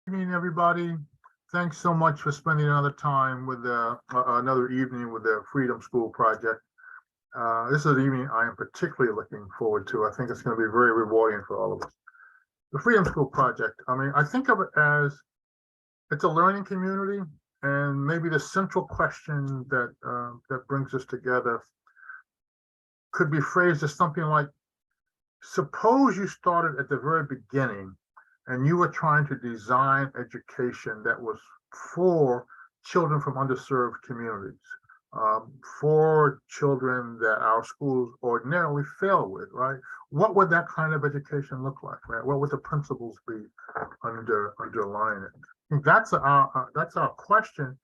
Evening, everybody. Thanks so much for spending another time with another evening with the Freedom School Project. This is an evening I am particularly looking forward to. I think it's going to be very rewarding for all of us. The Freedom School Project, I think of it as it's a learning community, and maybe the central question that brings us together could be phrased as something like, suppose you started at the very beginning and you were trying to design education that was for children from underserved communities, for children that our schools ordinarily fail with, right? What would that kind of education look like, right? What would the principles be underlying it? I think that's our question.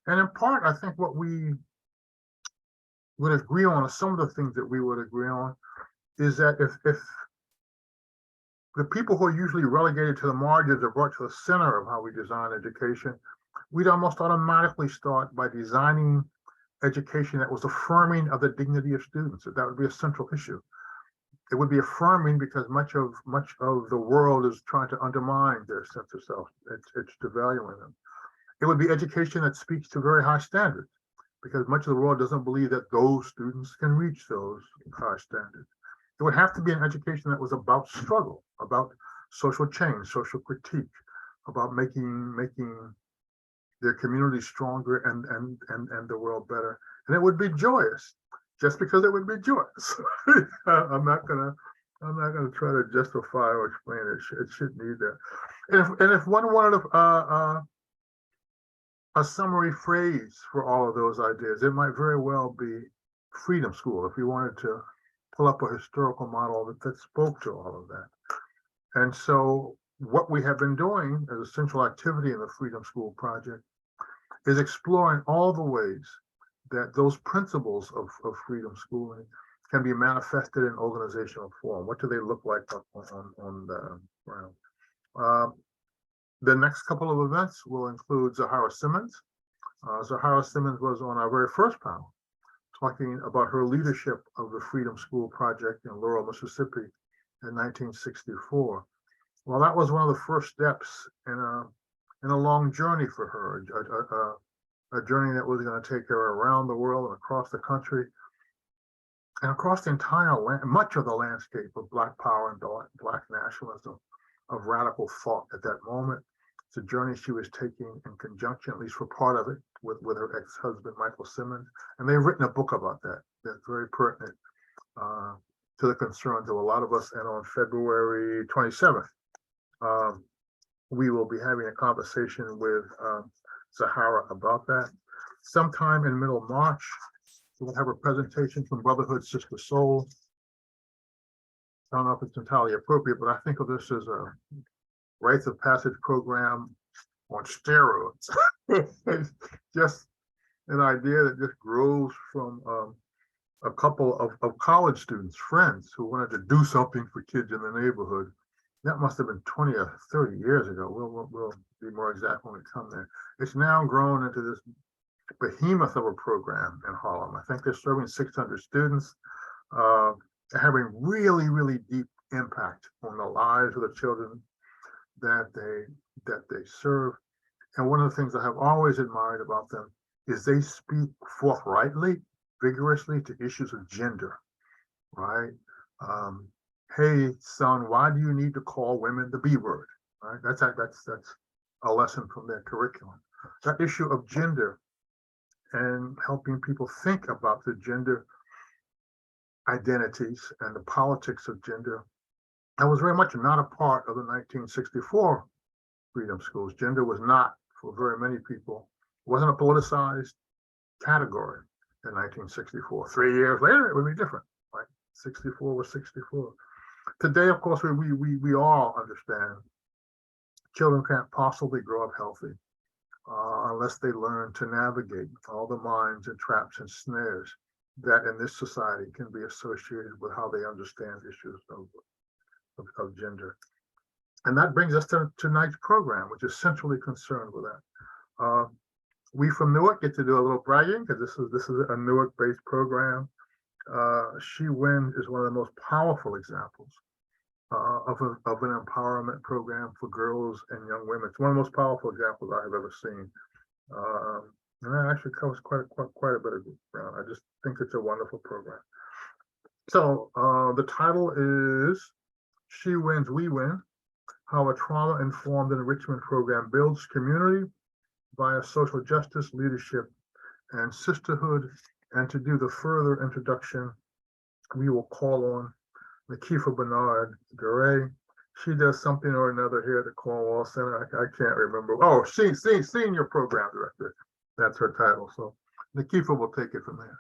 And in part, I think what we would agree on, or some of the things that we would agree on, is that if the people who are usually relegated to the margins are brought to the center of how we design education, we'd almost automatically start by designing education that was affirming of the dignity of students. That would be a central issue. It would be affirming because much of the world is trying to undermine their sense of self. It's devaluing them. It would be education that speaks to very high standards, because much of the world doesn't believe that those students can reach those high standards. It would have to be an education that was about struggle, about social change, social critique, about making their community stronger and the world better. And it would be joyous, just because it would be joyous. I'm not gonna try to justify or explain it. It shouldn't need that. And if one wanted a summary phrase for all of those ideas, it might very well be Freedom School, if you wanted to pull up a historical model that spoke to all of that. And so what we have been doing as a central activity in the Freedom School Project is exploring all the ways that those principles of freedom schooling can be manifested in organizational form. What do they look like on the ground? The next couple of events will include Zahara Simmons. Zahara Simmons was on our very first panel, talking about her leadership of the Freedom School Project in Laurel, Mississippi in 1964. Well, that was one of the first steps in a long journey for her, a journey that was going to take her around the world and across the country and across the entire much of the landscape of Black power and Black nationalism, of radical thought at that moment. It's a journey she was taking in conjunction, at least for part of it, with her ex-husband, Michael Simmons. And they've written a book about that that's very pertinent to the concerns of a lot of us. And on February 27th, we will be having a conversation with Zahara about that. Sometime in middle March, we'll have a presentation from Brotherhood Sister Soul. I don't know if it's entirely appropriate, but I think of this as a rites of passage program on steroids. Just an idea that just grows from a couple of college students, friends, who wanted to do something for kids in the neighborhood. That must have been 20 or 30 years ago. We'll be more exact when we come there. It's now grown into this behemoth of a program in Harlem. I think they're serving 600 students, having really, really deep impact on the lives of the children that they serve. And one of the things I have always admired about them is they speak forthrightly, vigorously to issues of gender, right? Hey, son, why do you need to call women the B word? Right? That's a lesson from their curriculum. That issue of gender and helping people think about the gender identities and the politics of gender, that was very much not a part of the 1964 freedom schools. Gender was not, for very many people, wasn't a politicized category in 1964. 3 years later, it would be different, right? 64 was 64. Today, of course, we all understand children can't possibly grow up healthy unless they learn to navigate all the mines and traps and snares that in this society can be associated with how they understand issues of gender. And that brings us to tonight's program, which is centrally concerned with that. We from Newark get to do a little bragging because this is a Newark-based program. She Win is one of the most powerful examples of an empowerment program for girls and young women. It's one of the most powerful examples I have ever seen. And that actually covers quite a bit of ground. I just think it's a wonderful program. So the title is She Wins, We Win, How a Trauma-Informed Enrichment Program Builds Community via Social Justice, Leadership, and Sisterhood. And to do the further introduction, we will call on Lakeitha Bernard Garay. She does something or another here at the Cornwall Center. I can't remember. Oh, Senior Program Director. That's her title. So Lakeitha will take it from there.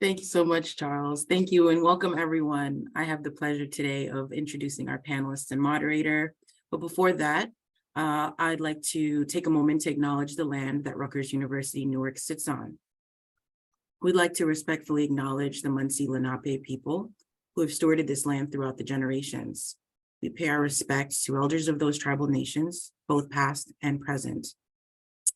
Thank you so much, Charles. Thank you and welcome everyone. I have the pleasure today of introducing our panelists and moderator. But before that, I'd like to take a moment to acknowledge the land that Rutgers University Newark sits on. We'd like to respectfully acknowledge the Munsee Lenape people who have stewarded this land throughout the generations. We pay our respects to elders of those tribal nations, both past and present.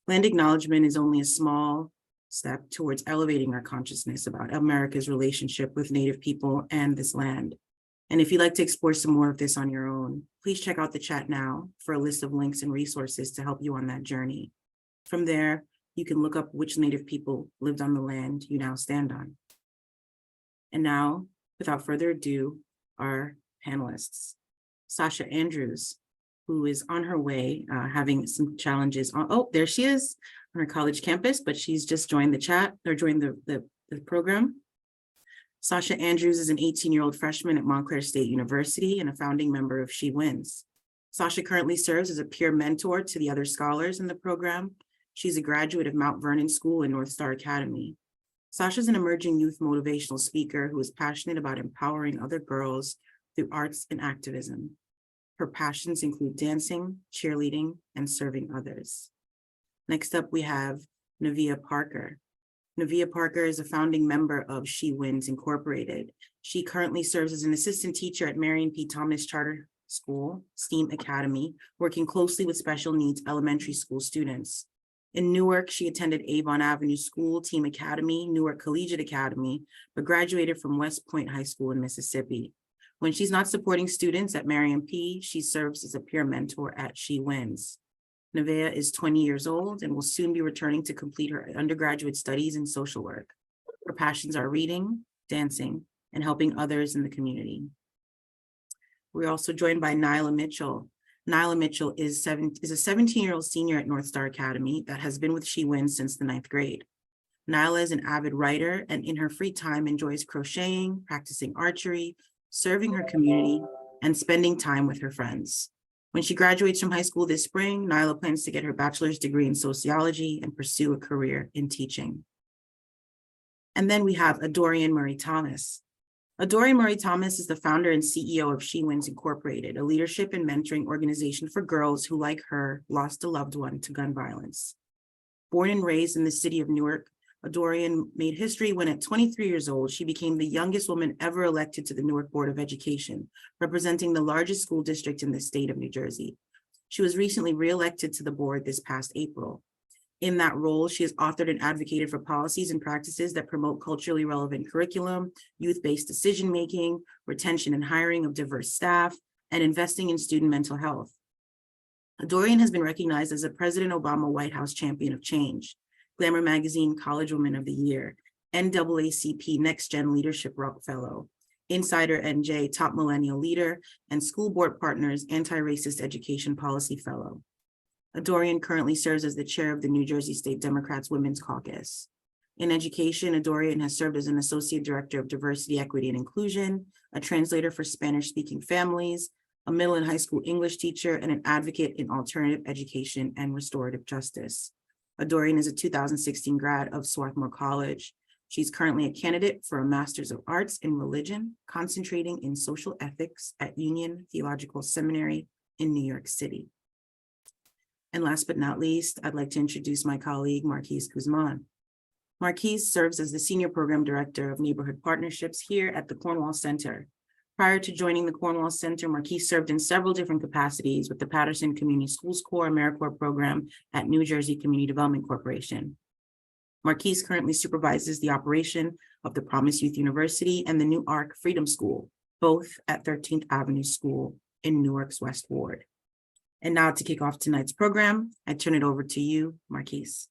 Land acknowledgement is only a small step towards elevating our consciousness about America's relationship with Native people and this land. And if you'd like to explore some more of this on your own, please check out the chat now for a list of links and resources to help you on that journey. From there, you can look up which Native people lived on the land you now stand on. And now, without further ado, our panelists. Sasha Andrews, who is on her way, having some challenges. There she is on her college campus, but she's just joined the chat or joined the program. Sasha Andrews is an 18-year-old freshman at Montclair State University and a founding member of She Wins. Sasha currently serves as a peer mentor to the other scholars in the program. She's a graduate of Mount Vernon School and North Star Academy. Sasha's an emerging youth motivational speaker who is passionate about empowering other girls through arts and activism. Her passions include dancing, cheerleading, and serving others. Next up, we have Nevaeh Parker. Nevaeh Parker is a founding member of She Wins Incorporated. She currently serves as an assistant teacher at Marion P. Thomas Charter School, STEAM Academy, working closely with special needs elementary school students. In Newark, she attended Avon Avenue School, Team Academy, Newark Collegiate Academy, but graduated from West Point High School in Mississippi. When she's not supporting students at Marion P., she serves as a peer mentor at She Wins. Nevaeh is 20 years old and will soon be returning to complete her undergraduate studies in social work. Her passions are reading, dancing, and helping others in the community. We're also joined by Nyla Mitchell. Nyla Mitchell is a 17-year-old senior at North Star Academy that has been with She Wins since the 9th grade. Nyla is an avid writer and in her free time enjoys crocheting, practicing archery, serving her community, and spending time with her friends. When she graduates from high school this spring, Nyla plans to get her bachelor's degree in sociology and pursue a career in teaching. And then we have Adorian Murray Thomas. Adorian Murray Thomas is the founder and CEO of She Wins Incorporated, a leadership and mentoring organization for girls who, like her, lost a loved one to gun violence. Born and raised in the city of Newark, Adorian made history when at 23 years old, she became the youngest woman ever elected to the Newark Board of Education, representing the largest school district in the state of New Jersey. She was recently re-elected to the board this past April. In that role, she has authored and advocated for policies and practices that promote culturally relevant curriculum, youth-based decision-making, retention and hiring of diverse staff, and investing in student mental health. Adorian has been recognized as a President Obama White House Champion of Change, Glamour Magazine College Woman of the Year, NAACP Next Gen Leadership Fellow, Insider NJ Top Millennial Leader, and School Board Partners Anti-Racist Education Policy Fellow. Adorian currently serves as the chair of the New Jersey State Democrats Women's Caucus. In education, Adorian has served as an associate director of diversity, equity, and inclusion, a translator for Spanish-speaking families, a middle and high school English teacher, and an advocate in alternative education and restorative justice. Adorian is a 2016 grad of Swarthmore College. She's currently a candidate for a Master's of Arts in Religion, concentrating in social ethics at Union Theological Seminary in New York City. And last but not least, I'd like to introduce my colleague, Marquise Guzman. Marquise serves as the Senior Program Director of Neighborhood Partnerships here at the Cornwall Center. Prior to joining the Cornwall Center, Marquise served in several different capacities with the Patterson Community Schools Corps AmeriCorps program at New Jersey Community Development Corporation. Marquise currently supervises the operation of the Promise Youth University and the New Arc Freedom School, both at 13th Avenue School in Newark's West Ward. And now to kick off tonight's program, I turn it over to you, Marquise.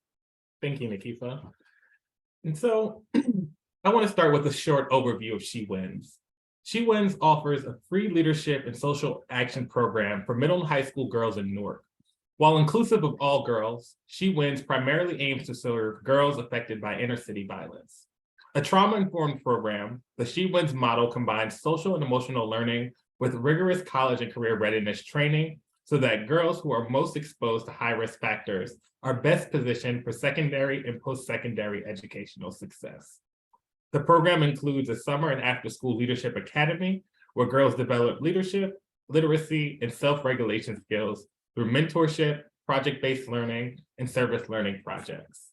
Thank you, Nikifa. And so I want to start with a short overview of She Wins. She Wins offers a free leadership and social action program for middle and high school girls in Newark. While inclusive of all girls, She Wins primarily aims to serve girls affected by inner city violence. A trauma-informed program, the She Wins model combines social and emotional learning with rigorous college and career readiness training so that girls who are most exposed to high-risk factors are best positioned for secondary and post-secondary educational success. The program includes a summer and after-school leadership academy where girls develop leadership, literacy, and self-regulation skills through mentorship, project-based learning, and service learning projects.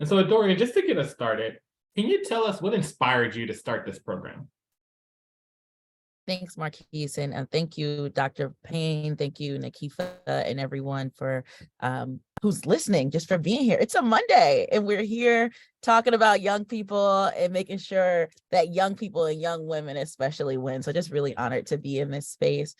And so, Dorian, just to get us started, can you tell us what inspired you to start this program? Thanks, Marquise, and thank you, Dr. Payne. Thank you, Nikifa, and everyone for who's listening, just for being here. It's a Monday, and we're here talking about young people and making sure that young people and young women especially win. So just really honored to be in this space.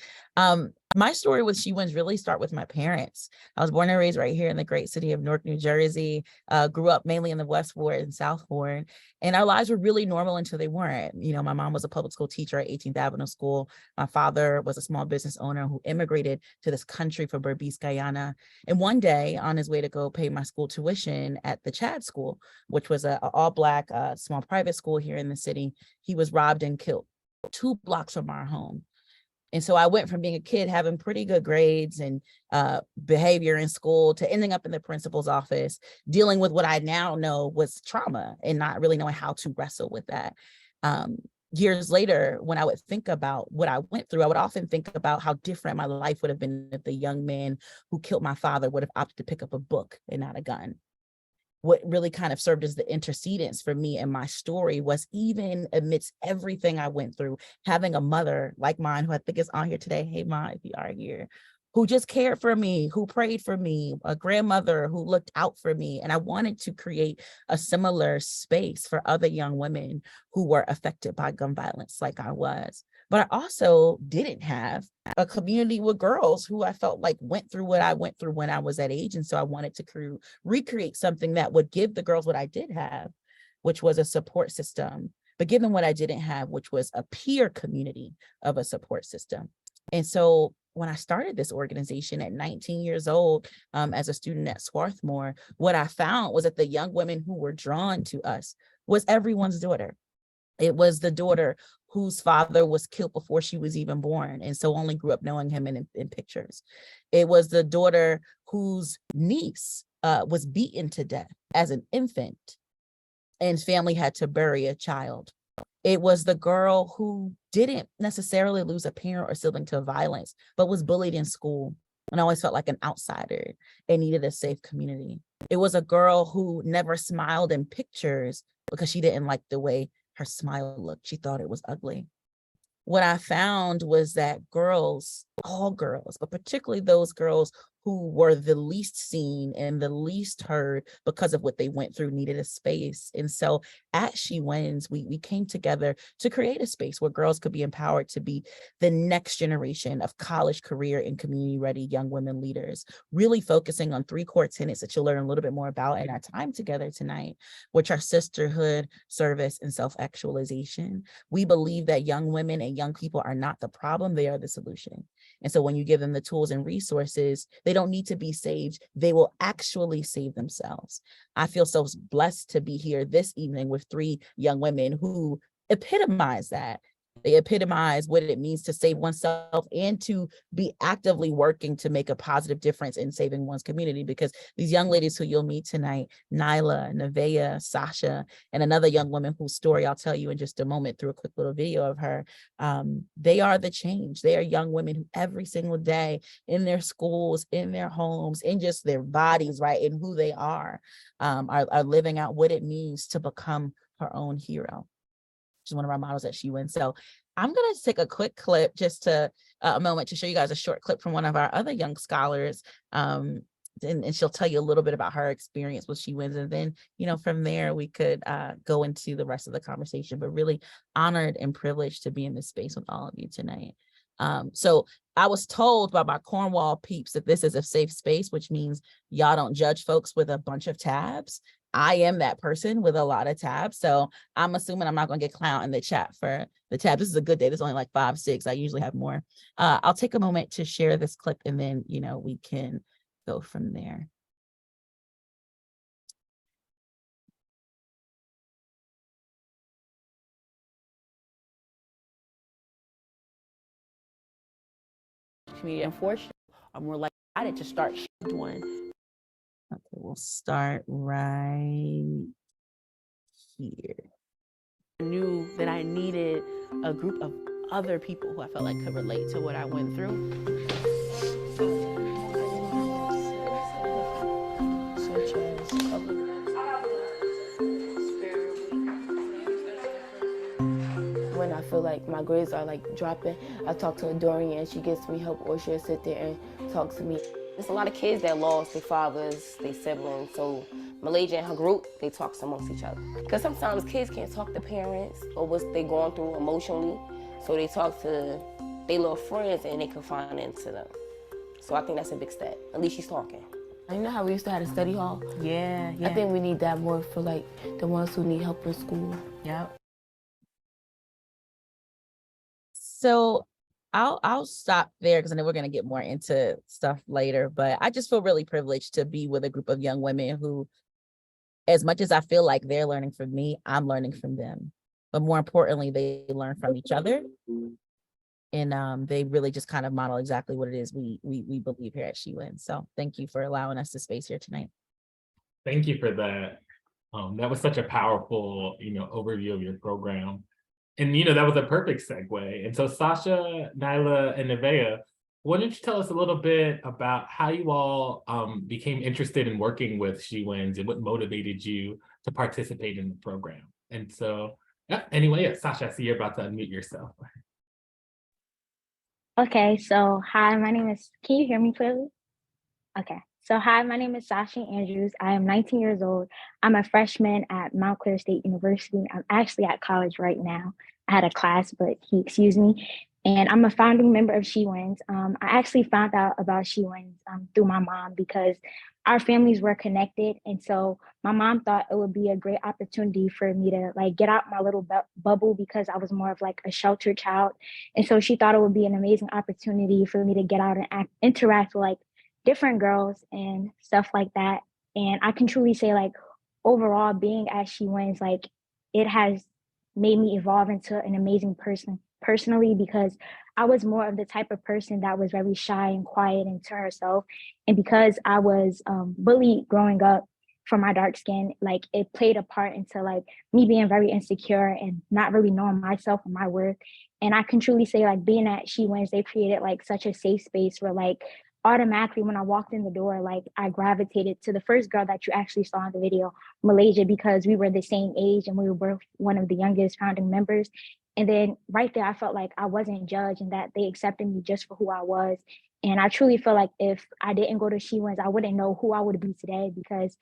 My story with She Wins really start with my parents. I was born and raised right here in the great city of Newark, New Jersey, grew up mainly in the West Ward and South Ward, and our lives were really normal until they weren't. You know, my mom was a public school teacher at 18th Avenue School. My father was a small business owner who immigrated to this country from Berbice, Guyana. And one day on his way to go pay my school tuition at the Chad School, which was an all-Black small private school here in the city, he was robbed and killed 2 blocks from our home. And so I went from being a kid having pretty good grades and behavior in school to ending up in the principal's office, dealing with what I now know was trauma and not really knowing how to wrestle with that. Years later, when I would think about what I went through, I would often think about how different my life would have been if the young man who killed my father would have opted to pick up a book and not a gun. What really kind of served as the intercedence for me and my story was, even amidst everything I went through, having a mother like mine, who I think is on here today, hey Ma, if you are here, who just cared for me, who prayed for me, a grandmother who looked out for me. And I wanted to create a similar space for other young women who were affected by gun violence like I was. But I also didn't have a community with girls who I felt like went through what I went through when I was that age. And so I wanted to recreate something that would give the girls what I did have, which was a support system, but give them what I didn't have, which was a peer community of a support system. And so when I started this organization at 19 years old, as a student at Swarthmore, what I found was that the young women who were drawn to us was everyone's daughter. It was the daughter whose father was killed before she was even born, and so only grew up knowing him in pictures. It was the daughter whose niece was beaten to death as an infant, and family had to bury a child. It was the girl who didn't necessarily lose a parent or sibling to violence, but was bullied in school and always felt like an outsider and needed a safe community. It was a girl who never smiled in pictures because she didn't like the way her smile looked. She thought it was ugly. What I found was that girls, all girls, but particularly those girls who were the least seen and the least heard because of what they went through, needed a space. And so at She Wins, we came together to create a space where girls could be empowered to be the next generation of college, career, and community-ready young women leaders, really focusing on 3 core tenets that you'll learn a little bit more about in our time together tonight, which are sisterhood, service, and self-actualization. We believe that young women and young people are not the problem, they are the solution. And so when you give them the tools and resources, they don't need to be saved. They will actually save themselves. I feel so blessed to be here this evening with 3 young women who epitomize that. They epitomize what it means to save oneself and to be actively working to make a positive difference in saving one's community. Because these young ladies who you'll meet tonight, Nyla, Nevaeh, Sasha, and another young woman whose story I'll tell you in just a moment through a quick little video of her, they are the change. They are young women who every single day in their schools, in their homes, in just their bodies, right, and who they are living out what it means to become her own hero. She's one of our models at She Wins. So I'm going to take a quick clip, just to a moment to show you guys a short clip from one of our other young scholars, and she'll tell you a little bit about her experience with She Wins. And then, from there we could go into the rest of the conversation, but really honored and privileged to be in this space with all of you tonight. So I was told by my Cornwall peeps that this is a safe space, which means y'all don't judge folks with a bunch of tabs. I am that person with a lot of tabs. So I'm assuming I'm not going to get clowned in the chat for the tabs. This is a good day. There's only like 5, 6. I usually have more. I'll take a moment to share this clip and then, we can go from there. Unfortunately, are more likely to start doing. Okay, we'll start right here. I knew that I needed a group of other people who I felt like could relate to what I went through. When I feel like my grades are like dropping, I talk to Dorian and she gives me help, or she'll sit there and talk to me. There's a lot of kids that lost their fathers, their siblings, so Malaysia and her group, they talk amongst each other. Because sometimes kids can't talk to parents or what they're going through emotionally, so they talk to their little friends and they confide into them. So I think that's a big step. At least she's talking. You know how we used to have a study hall? Yeah. I think we need that more for like the ones who need help in school. Yep. So I'll stop there because I know we're going to get more into stuff later, but I just feel really privileged to be with a group of young women who, as much as I feel like they're learning from me, I'm learning from them. But more importantly, they learn from each other. And they really just kind of model exactly what it is we believe here at She Wins. So thank you for allowing us the space here tonight. Thank you for that. That was such a powerful, overview of your program. And, that was a perfect segue. And so Sasha, Nyla, and Nevaeh, why don't you tell us a little bit about how you all became interested in working with She Wins and what motivated you to participate in the program? And so, anyway, Sasha, I see you're about to unmute yourself. Okay, so hi, my name is, can you hear me clearly? Okay, so hi, my name is Sasha Andrews. I am 19 years old. I'm a freshman at Mount Clair State University. I'm actually at college right now. I had a class, but he excused me. And I'm a founding member of She Wins. I actually found out about She Wins through my mom because our families were connected. And so my mom thought it would be a great opportunity for me to like get out my little bubble because I was more of like a sheltered child. And so she thought it would be an amazing opportunity for me to get out and interact with like different girls and stuff like that. And I can truly say like overall being at She Wins, like it has made me evolve into an amazing person personally, because I was more of the type of person that was very shy and quiet and to herself. And because I was bullied growing up for my dark skin, like it played a part into like me being very insecure and not really knowing myself and my worth. And I can truly say like being at She Wins, they created like such a safe space where like automatically when I walked in the door, like I gravitated to the first girl that you actually saw in the video, Malaysia, because we were the same age and we were both one of the youngest founding members. And then right there, I felt like I wasn't judged and that they accepted me just for who I was. And I truly feel like if I didn't go to She Wins, I wouldn't know who I would be today, because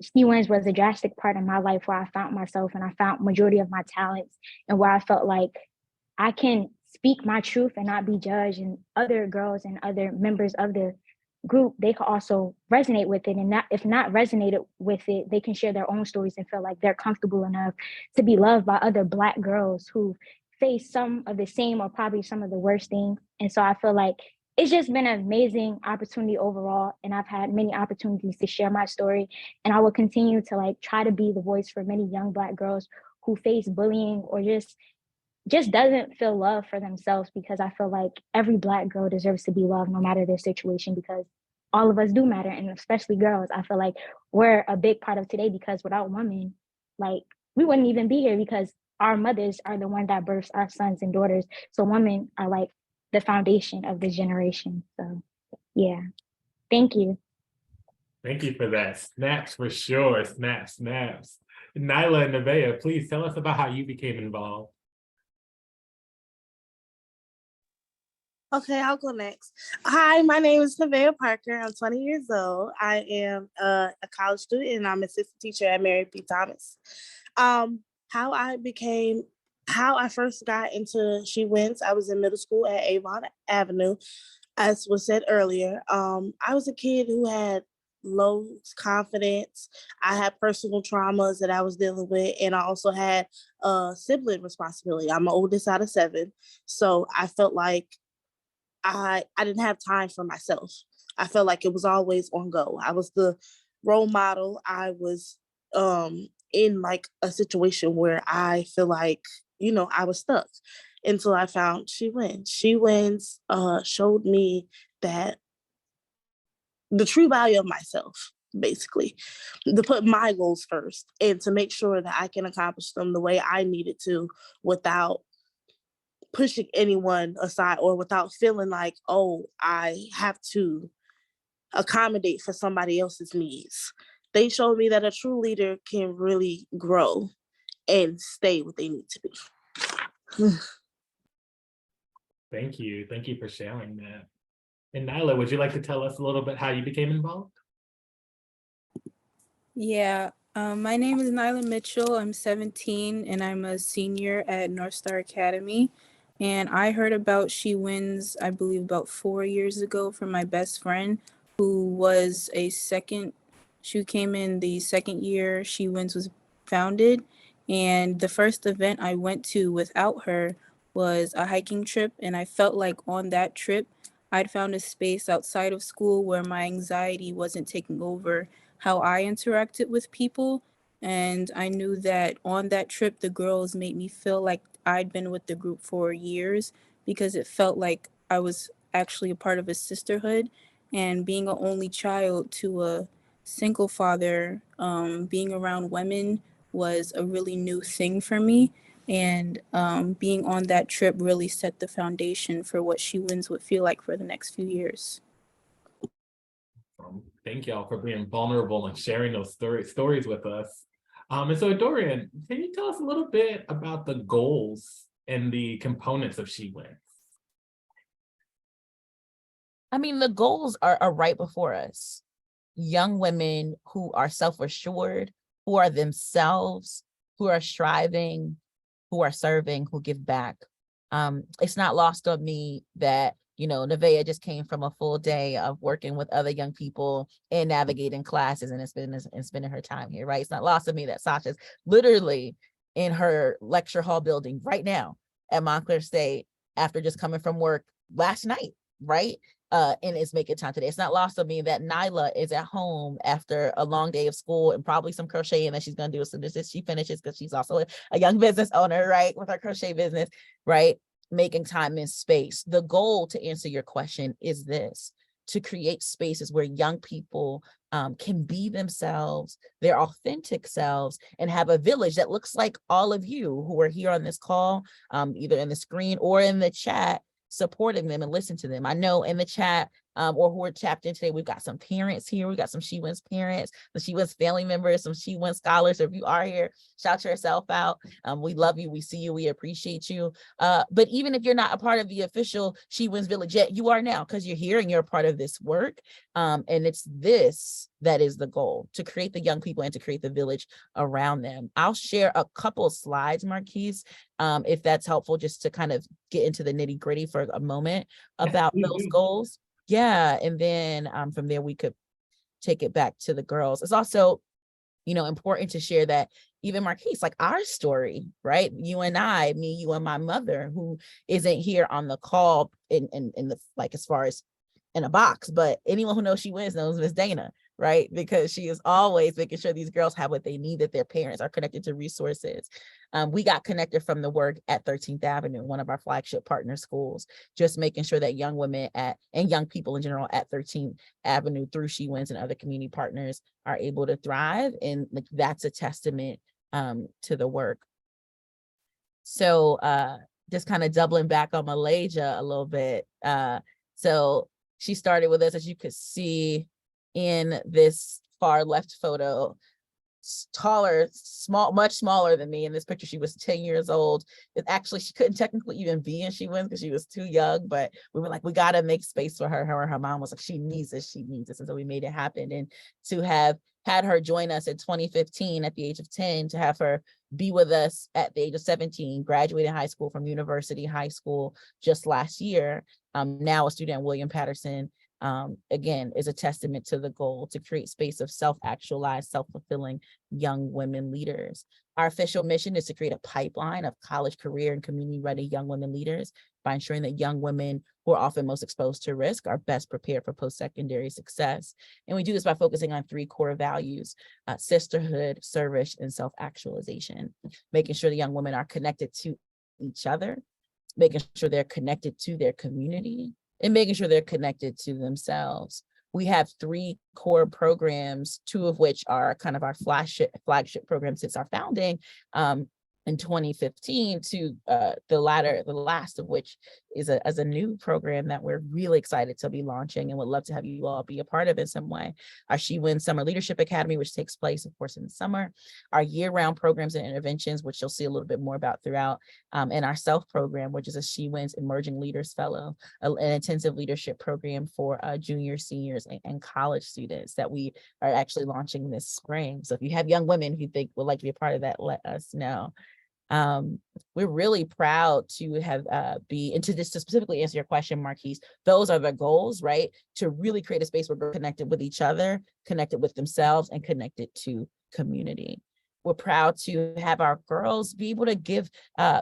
She Wins was a drastic part of my life where I found myself and I found majority of my talents and where I felt like I can speak my truth and not be judged, and other girls and other members of the group, they could also resonate with it. And not, if not resonated with it, they can share their own stories and feel like they're comfortable enough to be loved by other Black girls who face some of the same or probably some of the worst things. And so I feel like it's just been an amazing opportunity overall. And I've had many opportunities to share my story. And I will continue to like try to be the voice for many young Black girls who face bullying or just doesn't feel love for themselves, because I feel like every Black girl deserves to be loved no matter their situation, because all of us do matter. And especially girls, I feel like we're a big part of today, because without women, like we wouldn't even be here, because our mothers are the one that births our sons and daughters. So women are like the foundation of this generation. So yeah, thank you. Thank you for that. Snaps for sure. Snaps. Nyla and Nevaeh, please tell us about how you became involved. Okay, I'll go next. Hi, my name is Nevaeh Parker. I'm 20 years old. I am a college student and I'm assistant teacher at Mary P. Thomas. How I first got into She Wins, I was in middle school at Avon Avenue, as was said earlier. I was a kid who had low confidence. I had personal traumas that I was dealing with, and I also had sibling responsibility. I'm the oldest out of 7, so I felt like I didn't have time for myself. I felt like it was always on go. I was the role model. I was in like a situation where I feel like, I was stuck until I found She Wins. She Wins showed me that the true value of myself, basically, to put my goals first and to make sure that I can accomplish them the way I needed to without pushing anyone aside or without feeling like, oh, I have to accommodate for somebody else's needs. They showed me that a true leader can really grow and stay what they need to be. Thank you. Thank you for sharing that. And Nyla, would you like to tell us a little bit how you became involved? Yeah, my name is Nyla Mitchell. I'm 17 and I'm a senior at North Star Academy. And I heard about She Wins, I believe, about 4 years ago from my best friend who was she came in the second year She Wins was founded. And the first event I went to without her was a hiking trip. And I felt like on that trip, I'd found a space outside of school where my anxiety wasn't taking over how I interacted with people. And I knew that on that trip, the girls made me feel like I'd been with the group for years because it felt like I was actually a part of a sisterhood. And being an only child to a single father, being around women was a really new thing for me. And being on that trip really set the foundation for what She Wins would feel like for the next few years. Thank y'all for being vulnerable and sharing those stories with us. And so Dorian, can you tell us a little bit about the goals and the components of She Wins? I mean, the goals are right before us. Young women who are self-assured, who are themselves, who are striving, who are serving, who give back. It's not lost on me that, Nevaeh just came from a full day of working with other young people and navigating classes and spending her time here, right? It's not lost on me that Sasha's literally in her lecture hall building right now at Montclair State after just coming from work last night, right? And is making time today. It's not lost on me that Nyla is at home after a long day of school and probably some crocheting that she's going to do as soon as she finishes, because she's also a young business owner, right? With her crochet business, right? Making time and space. The goal, to answer your question, is this: to create spaces where young people can be themselves, their authentic selves, and have a village that looks like all of you who are here on this call, either in the screen or in the chat, supporting them and listen to them. I know in the chat or who are tapped in today, we've got some parents here. We've got some She Wins parents, some She Wins family members, some She Wins scholars. So if you are here, shout yourself out. We love you. We see you. We appreciate you. But even if you're not a part of the official She Wins Village yet, you are now, because you're here and you're a part of this work. And it's this that is the goal: to create the young people and to create the village around them. I'll share a couple slides, Marquise, if that's helpful, just to kind of get into the nitty gritty for a moment about those goals. Yeah, and then from there we could take it back to the girls. It's also, important to share that even Marquise, like our story, right? You and I, me, you and my mother, who isn't here on the call in the, like, as far as in a box, but anyone who knows She Wins knows Miss Dana, right? Because she is always making sure these girls have what they need, that their parents are connected to resources. We got connected from the work at 13th Avenue, one of our flagship partner schools, just making sure that young women and young people in general at 13th Avenue through She Wins and other community partners are able to thrive. And like, that's a testament to the work. So just kind of doubling back on Malaysia a little bit. So she started with us, as you could see in this far left photo. taller, much smaller than me. In this picture, she was 10 years old. It actually, she couldn't technically even be in She Wins because she was too young, but we were like, we got to make space for her. Her mom was like, she needs this, she needs this. And so we made it happen. And to have had her join us in 2015 at the age of 10, to have her be with us at the age of 17, graduated high school from University High School just last year, now a student at William Patterson, again, is a testament to the goal to create space of self-actualized, self-fulfilling young women leaders. Our official mission is to create a pipeline of college, career, and community-ready young women leaders by ensuring that young women who are often most exposed to risk are best prepared for post-secondary success. And we do this by focusing on 3 core values: sisterhood, service, and self-actualization, making sure the young women are connected to each other, making sure they're connected to their community, and making sure they're connected to themselves. We have 3 core programs, 2 of which are kind of our flagship programs since our founding in 2015, to the last of which is a new program that we're really excited to be launching and would love to have you all be a part of in some way. Our She Wins Summer Leadership Academy, which takes place, of course, in the summer. Our year-round programs and interventions, which you'll see a little bit more about throughout, and our SELF program, which is a She Wins Emerging Leaders Fellow, an intensive leadership program for juniors, seniors, and college students that we are actually launching this spring. So if you have young women who you think would like to be a part of that, let us know. We're really proud to have and to specifically answer your question, Marquise, those are the goals, right? To really create a space where we're connected with each other, connected with themselves, and connected to community. We're proud to have our girls be able to give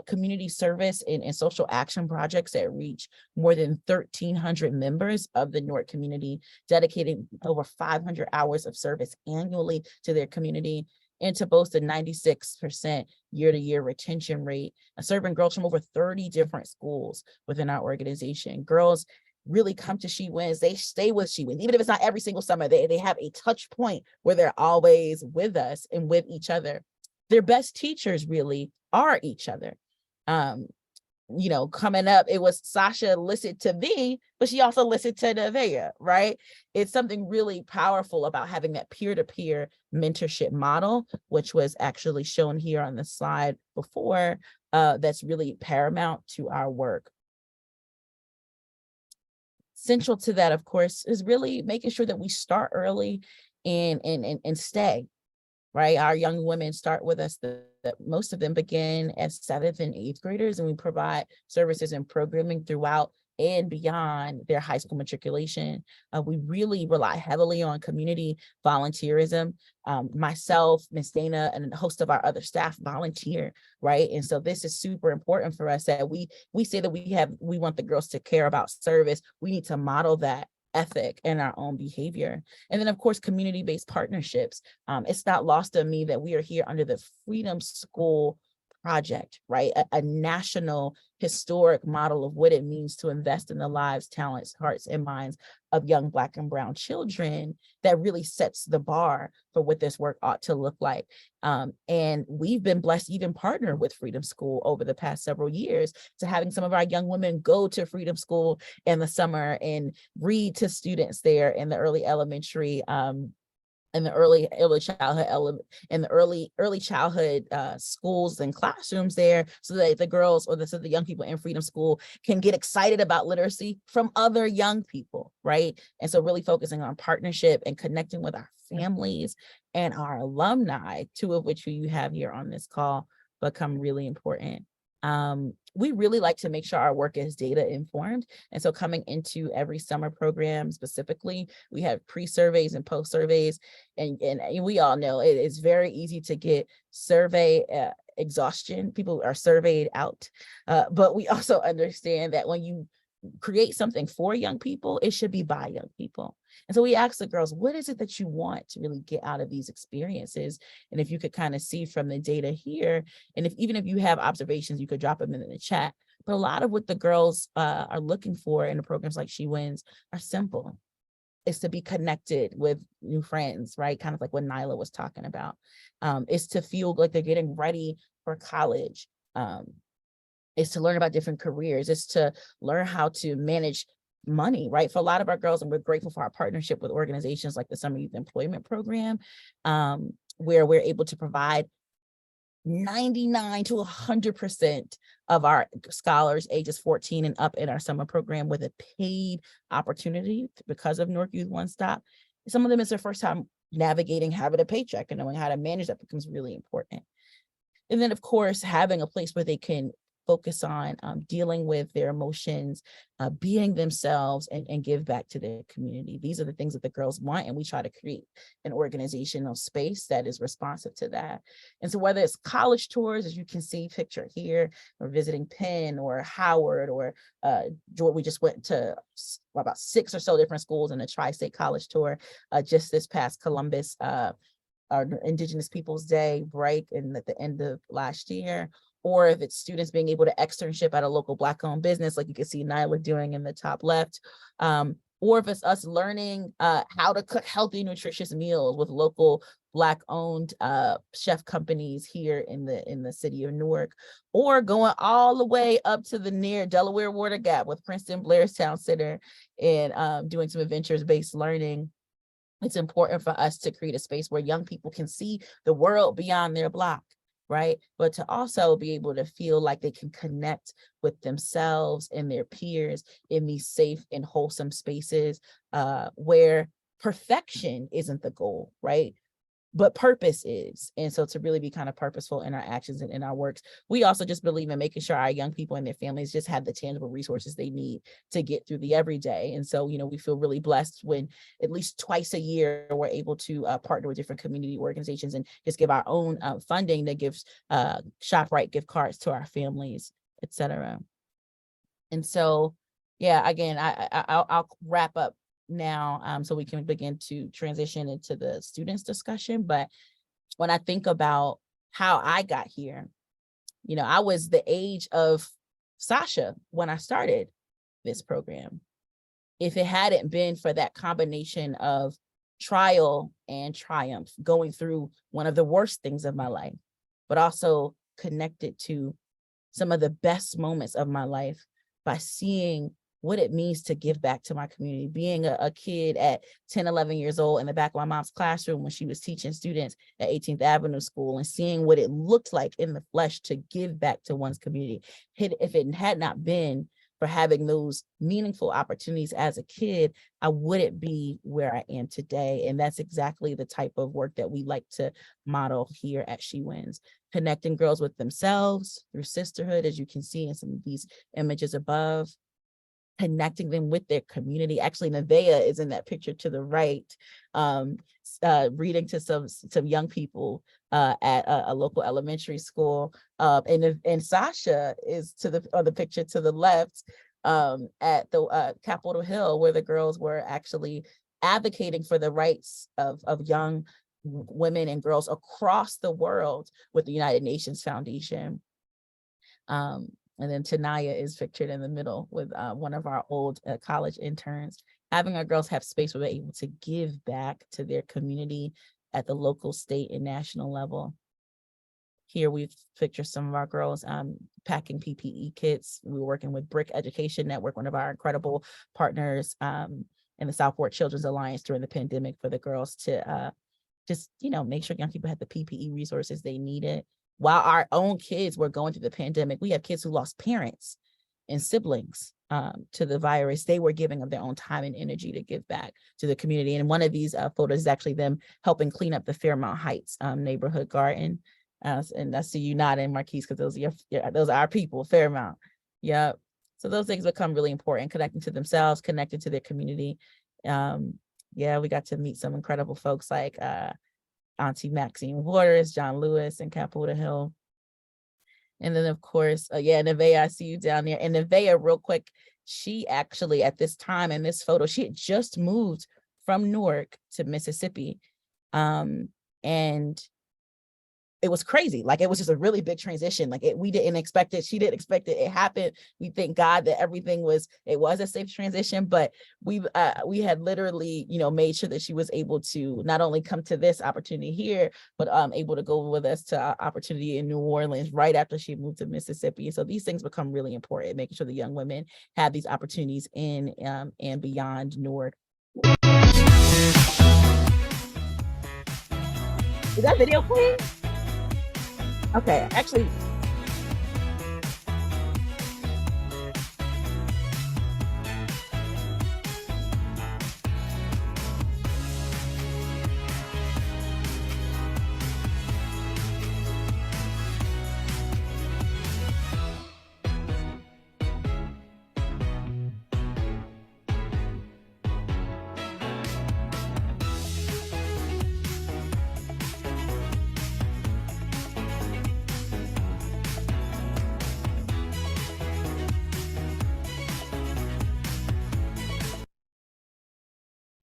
community service and social action projects that reach more than 1,300 members of the Newark community, dedicating over 500 hours of service annually to their community, and to boast a 96% year-to-year retention rate, serving girls from over 30 different schools within our organization. Girls really come to She Wins. They stay with She Wins. Even if it's not every single summer, they have a touch point where they're always with us and with each other. Their best teachers really are each other. You know, coming up, it was Sasha listened to me, but she also listened to Nevaeh, right? It's something really powerful about having that peer-to-peer mentorship model, which was actually shown here on the slide before, that's really paramount to our work. Central to that, of course, is really making sure that we start early and stay. Right, our young women start with us. Most of them begin as 7th and 8th graders, and we provide services and programming throughout and beyond their high school matriculation. We really rely heavily on community volunteerism. Myself, Ms. Dana, and a host of our other staff volunteer, right? And so this is super important for us that we say that we want the girls to care about service. We need to model that ethic in our own behavior. And then, of course, community-based partnerships. It's not lost on me that we are here under the Freedom School Project, right? A national historic model of what it means to invest in the lives, talents, hearts, and minds of young Black and Brown children that really sets the bar for what this work ought to look like. And we've been blessed to even partner with Freedom School over the past several years, to having some of our young women go to Freedom School in the summer and read to students there in the early elementary, in the early childhood schools and classrooms there, so that the girls or the young people in Freedom School can get excited about literacy from other young people, right? And so really focusing on partnership and connecting with our families and our alumni, 2 of which you have here on this call, become really important. We really like to make sure our work is data informed. And so coming into every summer program specifically, we have pre-surveys and post-surveys. And we all know it is very easy to get survey exhaustion. People are surveyed out. But we also understand that when you create something for young people, it should be by young people. And so we asked the girls, what is it that you want to really get out of these experiences? And if you could kind of see from the data here, and even if you have observations, you could drop them in the chat. But a lot of what the girls are looking for in the programs like She Wins are simple. It's to be connected with new friends, right? Kind of like what Nyla was talking about. It's to feel like they're getting ready for college. It's to learn about different careers. It's to learn how to manage money, right? For a lot of our girls, and we're grateful for our partnership with organizations like the Summer Youth Employment Program. where we're able to provide 99 to 100% of our scholars ages 14 and up in our summer program with a paid opportunity because of Newark Youth One Stop. Some of them, it's their first time navigating having a paycheck, and knowing how to manage that becomes really important. And then, of course, having a place where they can focus on dealing with their emotions, being themselves, and give back to their community. These are the things that the girls want, and we try to create an organizational space that is responsive to that. And so whether it's college tours, as you can see pictured here, or visiting Penn or Howard, or we just went to about 6 or so different schools in a tri-state college tour just this past Columbus, our Indigenous Peoples Day break, and at the end of last year. Or if it's students being able to externship at a local Black-owned business, like you can see Nyla doing in the top left, or if it's us learning how to cook healthy, nutritious meals with local Black-owned chef companies here in the city of Newark, or going all the way up to the near Delaware Water Gap with Princeton Blairstown Center and doing some adventures-based learning. It's important for us to create a space where young people can see the world beyond their block, right? But to also be able to feel like they can connect with themselves and their peers in these safe and wholesome spaces where perfection isn't the goal, right? But purpose is. And so to really be kind of purposeful in our actions and in our works, we also just believe in making sure our young people and their families just have the tangible resources they need to get through the everyday. And so, we feel really blessed when at least twice a year, we're able to partner with different community organizations and just give our own funding that gives ShopRite gift cards to our families, et cetera. And so, yeah, again, I'll wrap up now so we can begin to transition into the students discussion. But when I think about how I got here, I was the age of Sasha when I started this program. If it hadn't been for that combination of trial and triumph, going through one of the worst things of my life, but also connected to some of the best moments of my life by seeing what it means to give back to my community, being a kid at 10, 11 years old in the back of my mom's classroom when she was teaching students at 18th Avenue School, and seeing what it looked like in the flesh to give back to one's community. If it had not been for having those meaningful opportunities as a kid, I wouldn't be where I am today. And that's exactly the type of work that we like to model here at She Wins, connecting girls with themselves through sisterhood, as you can see in some of these images above, connecting them with their community. Actually, Nevaeh is in that picture to the right, reading to some young people at a local elementary school. And Sasha is on the picture to the left at the Capitol Hill, where the girls were actually advocating for the rights of young women and girls across the world with the United Nations Foundation. And then Tanaya is pictured in the middle with one of our old college interns. Having our girls have space where they're able to give back to their community at the local, state, and national level. Here we've pictured some of our girls packing PPE kits. We were working with Brick Education Network, one of our incredible partners in the Southport Children's Alliance during the pandemic, for the girls to just, make sure young people had the PPE resources they needed. While our own kids were going through the pandemic, we have kids who lost parents and siblings to the virus. They were giving of their own time and energy to give back to the community. And one of these photos is actually them helping clean up the Fairmount Heights neighborhood garden. And I see you nodding, Marquise, because those are our people, Fairmount. Yep. So those things become really important, connecting to themselves, connecting to their community. Yeah, we got to meet some incredible folks like Auntie Maxine Waters, John Lewis, and Capitol Hill. And then, of course, Nevaeh, I see you down there. And Nevaeh, real quick, she actually, at this time in this photo, she had just moved from Newark to Mississippi. And it was crazy. Like, it was just a really big transition. Like, we didn't expect it. She didn't expect it. It happened. We thank God that it was a safe transition, but we had literally, made sure that she was able to not only come to this opportunity here, but able to go with us to our opportunity in New Orleans right after she moved to Mississippi. So these things become really important, making sure the young women have these opportunities in and beyond Newark. Is that video playing? Okay, actually.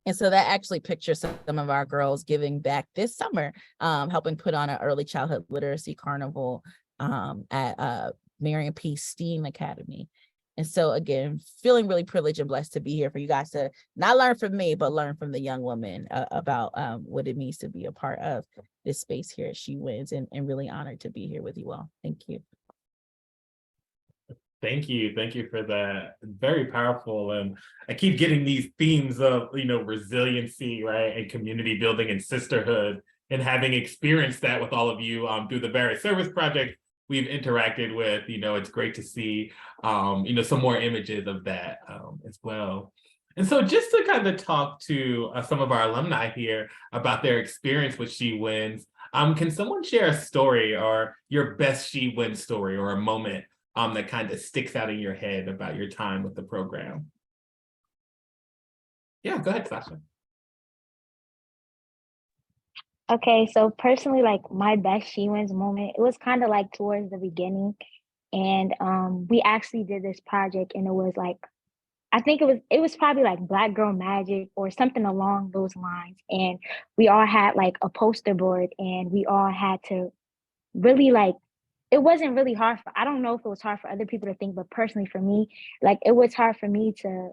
And so that actually pictures some of our girls giving back this summer, helping put on an early childhood literacy carnival at Marion P. STEAM Academy. And so again, feeling really privileged and blessed to be here for you guys to not learn from me, but learn from the young woman about what it means to be a part of this space here at She Wins, and really honored to be here with you all. Thank you. Thank you. Thank you for that. Very powerful. And I keep getting these themes of, resiliency, right? And community building and sisterhood, and having experienced that with all of you through the various service projects we've interacted with. It's great to see, some more images of that as well. And so just to kind of talk to some of our alumni here about their experience with She Wins, can someone share a story, or your best She Wins story, or a moment that kind of sticks out in your head about your time with the program? Yeah, go ahead, Sasha. Okay, so personally, like my best She Wins moment, it was kind of like towards the beginning. And we actually did this project, and it was like, I think it was probably like Black Girl Magic or something along those lines. And we all had like a poster board, and we all had to really like, it wasn't really hard I don't know if it was hard for other people to think, but personally for me, like it was hard for me to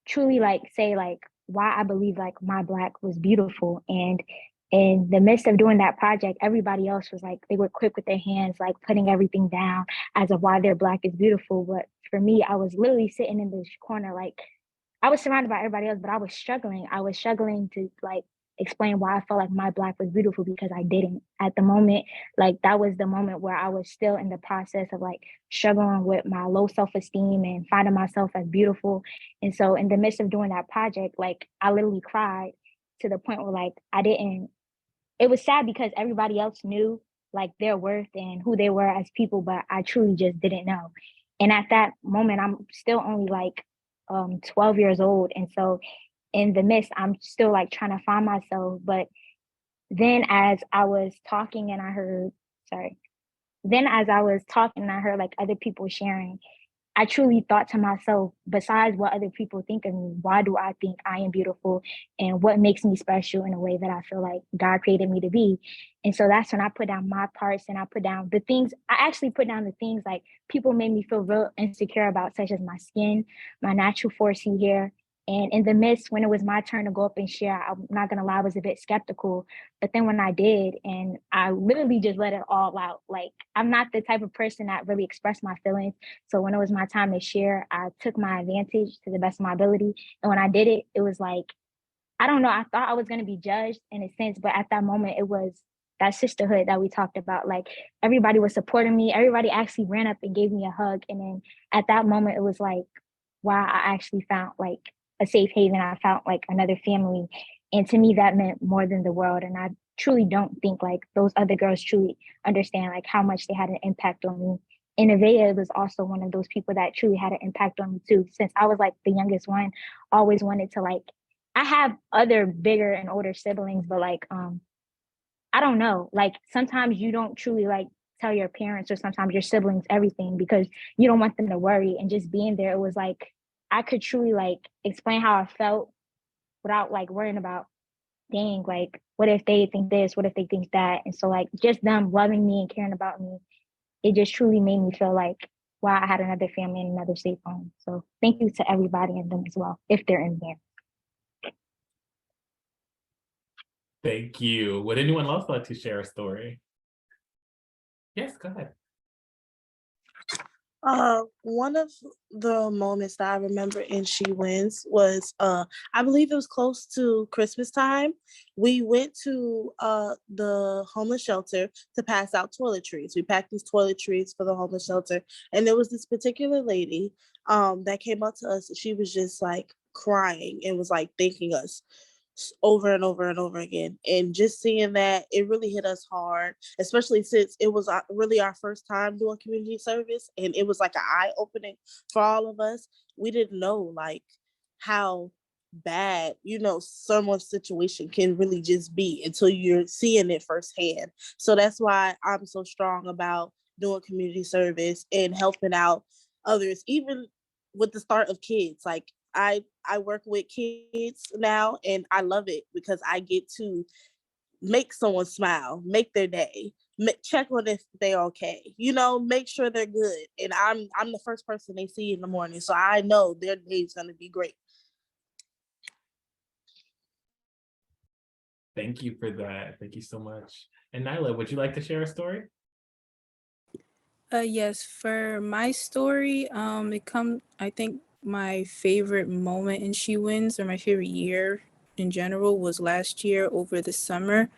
truly like say like why I believe like my Black was beautiful. And in the midst of doing that project, everybody else was like, they were quick with their hands, like putting everything down as of why their Black is beautiful. But for me, I was literally sitting in this corner, like I was surrounded by everybody else, but I was struggling. I was struggling to like explain why I felt like my Black was beautiful, because I didn't at the moment. Like that was the moment where I was still in the process of like struggling with my low self-esteem and finding myself as beautiful. And so in the midst of doing that project, like I literally cried to the point where like it was sad because everybody else knew like their worth and who they were as people, but I truly just didn't know. And at that moment, I'm still only like 12 years old. And so in the midst, I'm still like trying to find myself. But then as I was talking and I heard like other people sharing, I truly thought to myself, besides what other people think of me, why do I think I am beautiful, and what makes me special in a way that I feel like God created me to be? And so that's when I put down my parts, and I put down the things, I actually put down the things like people made me feel real insecure about, such as my skin, my natural 4C hair. And in the midst, when it was my turn to go up and share, I'm not gonna lie, I was a bit skeptical. But then when I did, and I literally just let it all out, like I'm not the type of person that really express my feelings. So when it was my time to share, I took my advantage to the best of my ability. And when I did it, it was like, I don't know, I thought I was gonna be judged in a sense, but at that moment, it was that sisterhood that we talked about. Like everybody was supporting me. Everybody actually ran up and gave me a hug. And then at that moment, it was like, wow, I actually found like a safe haven. I found like another family. And to me, that meant more than the world. And I truly don't think like those other girls truly understand like how much they had an impact on me. And Nevaeh was also one of those people that truly had an impact on me too. Since I was like the youngest one, always wanted to like, I have other bigger and older siblings, but like, I don't know, like sometimes you don't truly like tell your parents or sometimes your siblings everything because you don't want them to worry. And just being there, it was like, I could truly like explain how I felt without like worrying about, dang, like, what if they think this? What if they think that? And so like just them loving me and caring about me, it just truly made me feel like, wow, I had another family and another safe home. So thank you to everybody in them as well, if they're in there. Thank you. Would anyone else like to share a story? Yes, go ahead. One of the moments that I remember in She Wins was, I believe it was close to Christmas time. We went to the homeless shelter to pass out toiletries. We packed these toiletries for the homeless shelter, and there was this particular lady that came up to us. She was just like crying and was like thanking us over and over and over again. And just seeing that, it really hit us hard, especially since it was really our first time doing community service. And it was like an eye opening for all of us. We didn't know like how bad, someone's situation can really just be until you're seeing it firsthand. So that's why I'm so strong about doing community service and helping out others, even with the start of kids. Like I work with kids now, and I love it because I get to make someone smile, make their day, check on if they're okay, make sure they're good. And I'm the first person they see in the morning, so I know their day's gonna be great. Thank you for that. Thank you so much. And Nyla, would you like to share a story? Yes, for my story, I think my favorite moment in She Wins, or my favorite year in general, was last year over the summer.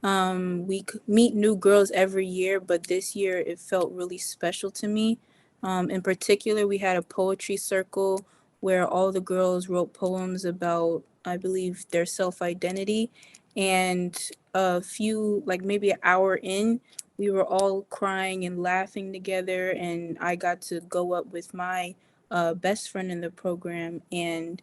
We meet new girls every year, but this year it felt really special to me. In particular, we had a poetry circle where all the girls wrote poems about, I believe, their self-identity. And a few, like maybe an hour in, we were all crying and laughing together. And I got to go up with my best friend in the program, and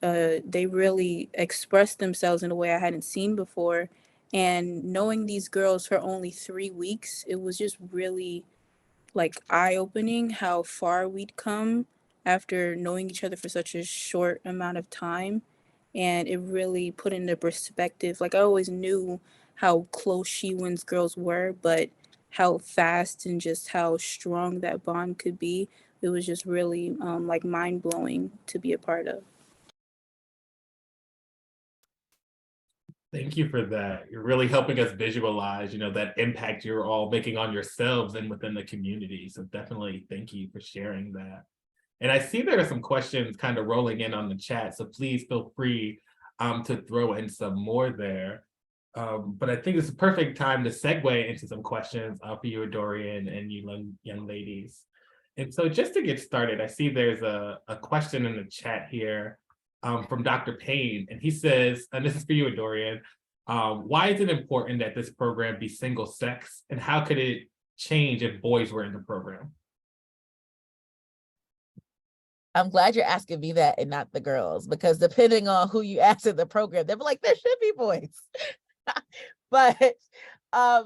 they really expressed themselves in a way I hadn't seen before. And knowing these girls for only 3 weeks, it was just really like eye-opening how far we'd come after knowing each other for such a short amount of time. And it really put into perspective, like I always knew how close She Wins girls were, but how fast and just how strong that bond could be, it was just really like mind-blowing to be a part of. Thank you for that. You're really helping us visualize, that impact you're all making on yourselves and within the community. So definitely thank you for sharing that. And I see there are some questions kind of rolling in on the chat, so please feel free to throw in some more there. But I think it's a perfect time to segue into some questions for you, Dorian, and you young ladies. And so just to get started, I see there's a question in the chat here from Dr. Payne, and he says, and this is for you, Dorian, why is it important that this program be single sex, and how could it change if boys were in the program? I'm glad you're asking me that and not the girls, because depending on who you ask in the program, they'll be like, there should be boys. But I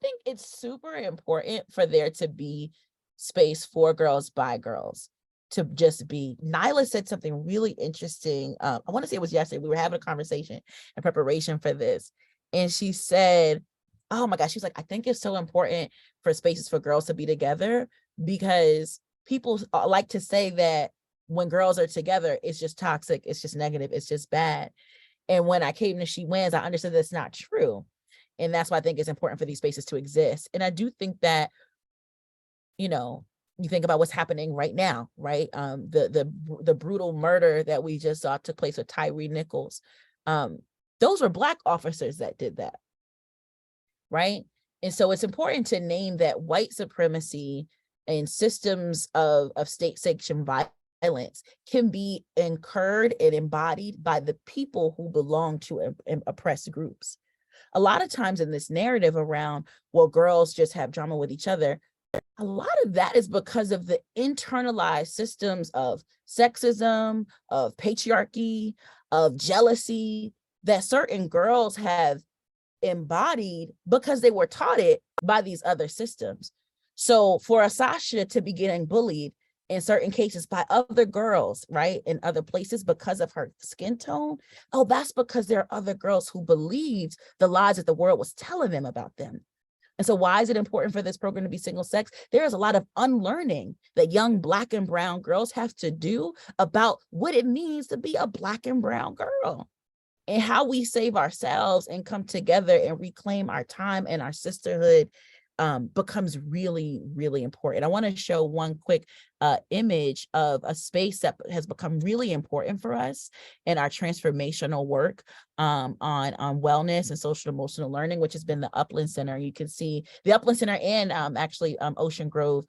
think it's super important for there to be space for girls by girls, to just be. Nyla said something really interesting. I want to say it was yesterday. We were having a conversation in preparation for this. And she said, oh my gosh, she's like, I think it's so important for spaces for girls to be together, because people like to say that when girls are together, it's just toxic, it's just negative, it's just bad. And when I came to She Wins, I understood that's not true. And that's why I think it's important for these spaces to exist. And I do think that, you think about what's happening right now, right? The brutal murder that we just saw took place with Tyree Nichols. Those were Black officers that did that, right? And so it's important to name that white supremacy and systems of state-sanctioned violence can be incurred and embodied by the people who belong to oppressed groups. A lot of times in this narrative around, well, girls just have drama with each other, a lot of that is because of the internalized systems of sexism, of patriarchy, of jealousy that certain girls have embodied because they were taught it by these other systems. So for Asasha to be getting bullied in certain cases by other girls, right, in other places because of her skin tone, oh, that's because there are other girls who believed the lies that the world was telling them about them. And so why is it important for this program to be single sex? There is a lot of unlearning that young Black and brown girls have to do about what it means to be a Black and brown girl, and how we save ourselves and come together and reclaim our time and our sisterhood becomes really, really important. I want to show one quick image of a space that has become really important for us in our transformational work on wellness and social emotional learning, which has been the Upland Center. You can see the Upland Center and actually Ocean Grove.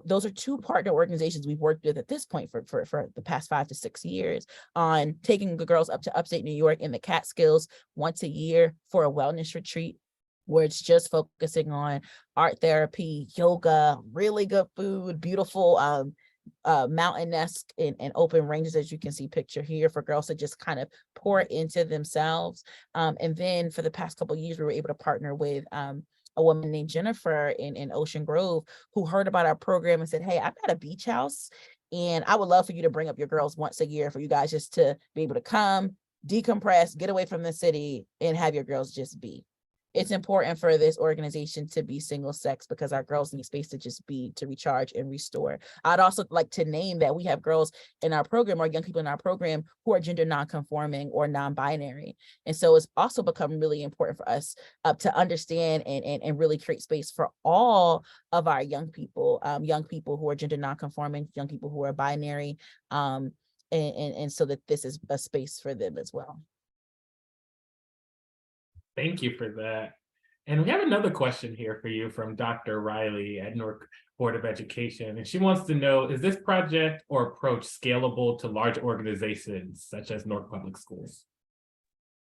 Those are two partner organizations we've worked with at this point for the past 5 to 6 years on taking the girls up to upstate New York in the Catskills once a year for a wellness retreat, where it's just focusing on art therapy, yoga, really good food, beautiful mountain-esque and open ranges, as you can see picture here, for girls to just kind of pour into themselves. And then for the past couple of years, we were able to partner with a woman named Jennifer in Ocean Grove, who heard about our program and said, hey, I've got a beach house and I would love for you to bring up your girls once a year for you guys just to be able to come, decompress, get away from the city, and have your girls just be. It's important for this organization to be single sex because our girls need space to just be, to recharge and restore. I'd also like to name that we have girls in our program, or young people in our program, who are gender nonconforming or non-binary. And so it's also become really important for us to understand and really create space for all of our young people who are gender nonconforming, young people who are binary, and so that this is a space for them as well. Thank you for that. And we have another question here for you from Dr. Riley at Newark Board of Education. And she wants to know, is this project or approach scalable to large organizations such as Newark Public Schools?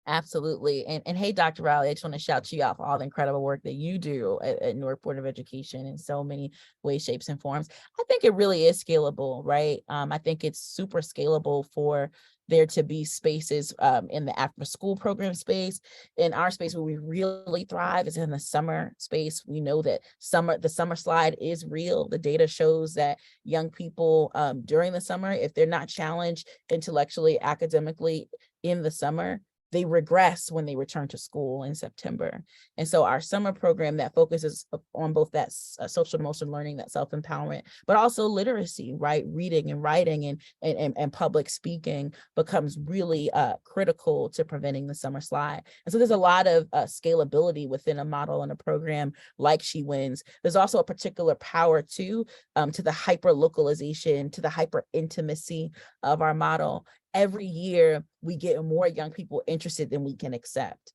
Absolutely. And hey, Dr. Riley, I just want to shout you out for all the incredible work that you do at Newark Board of Education in so many ways, shapes, and forms. I think it really is scalable, right? I think it's super scalable for there to be spaces in the after school program space. In our space where we really thrive is in the summer space. We know that the summer slide is real. The data shows that young people during the summer, if they're not challenged intellectually, academically in the summer, they regress when they return to school in September. And so our summer program that focuses on both that social emotional learning, that self-empowerment, but also literacy, right? Reading and writing and public speaking becomes really critical to preventing the summer slide. And so there's a lot of scalability within a model and a program like She Wins. There's also a particular power to the hyper localization, to the hyper intimacy of our model. Every year we get more young people interested than we can accept,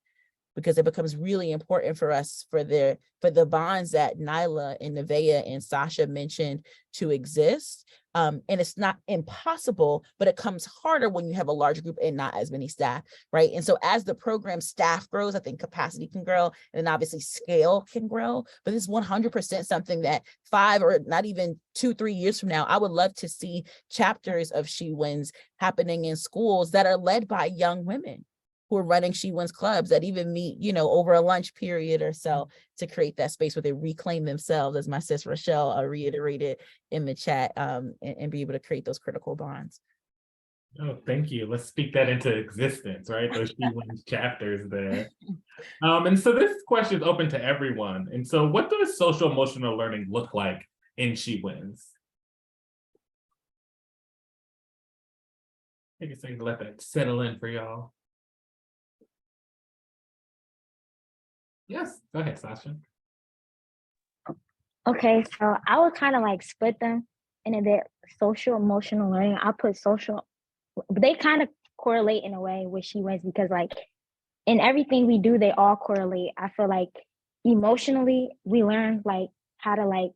because it becomes really important for us for the bonds that Nyla and Nevaeh and Sasha mentioned to exist. And it's not impossible, but it comes harder when you have a large group and not as many staff, right? And so as the program staff grows, I think capacity can grow, and then obviously scale can grow. But it's 100% something that 5 or not even 2-3 years from now, I would love to see chapters of She Wins happening in schools that are led by young women who are running She Wins clubs that even meet, over a lunch period or so to create that space where they reclaim themselves, as my sis Rochelle reiterated in the chat, and be able to create those critical bonds. Oh, thank you. Let's speak that into existence, right? Those She Wins chapters there. And so this question is open to everyone. And so what does social emotional learning look like in She Wins? I guess I can let that settle in for y'all. Yes, go ahead, Sasha. Okay, so I would kind of like split them in a bit. Social emotional learning, I put social, but they kind of correlate in a way with She Wins, because like in everything we do, they all correlate. I feel like emotionally we learn like how to like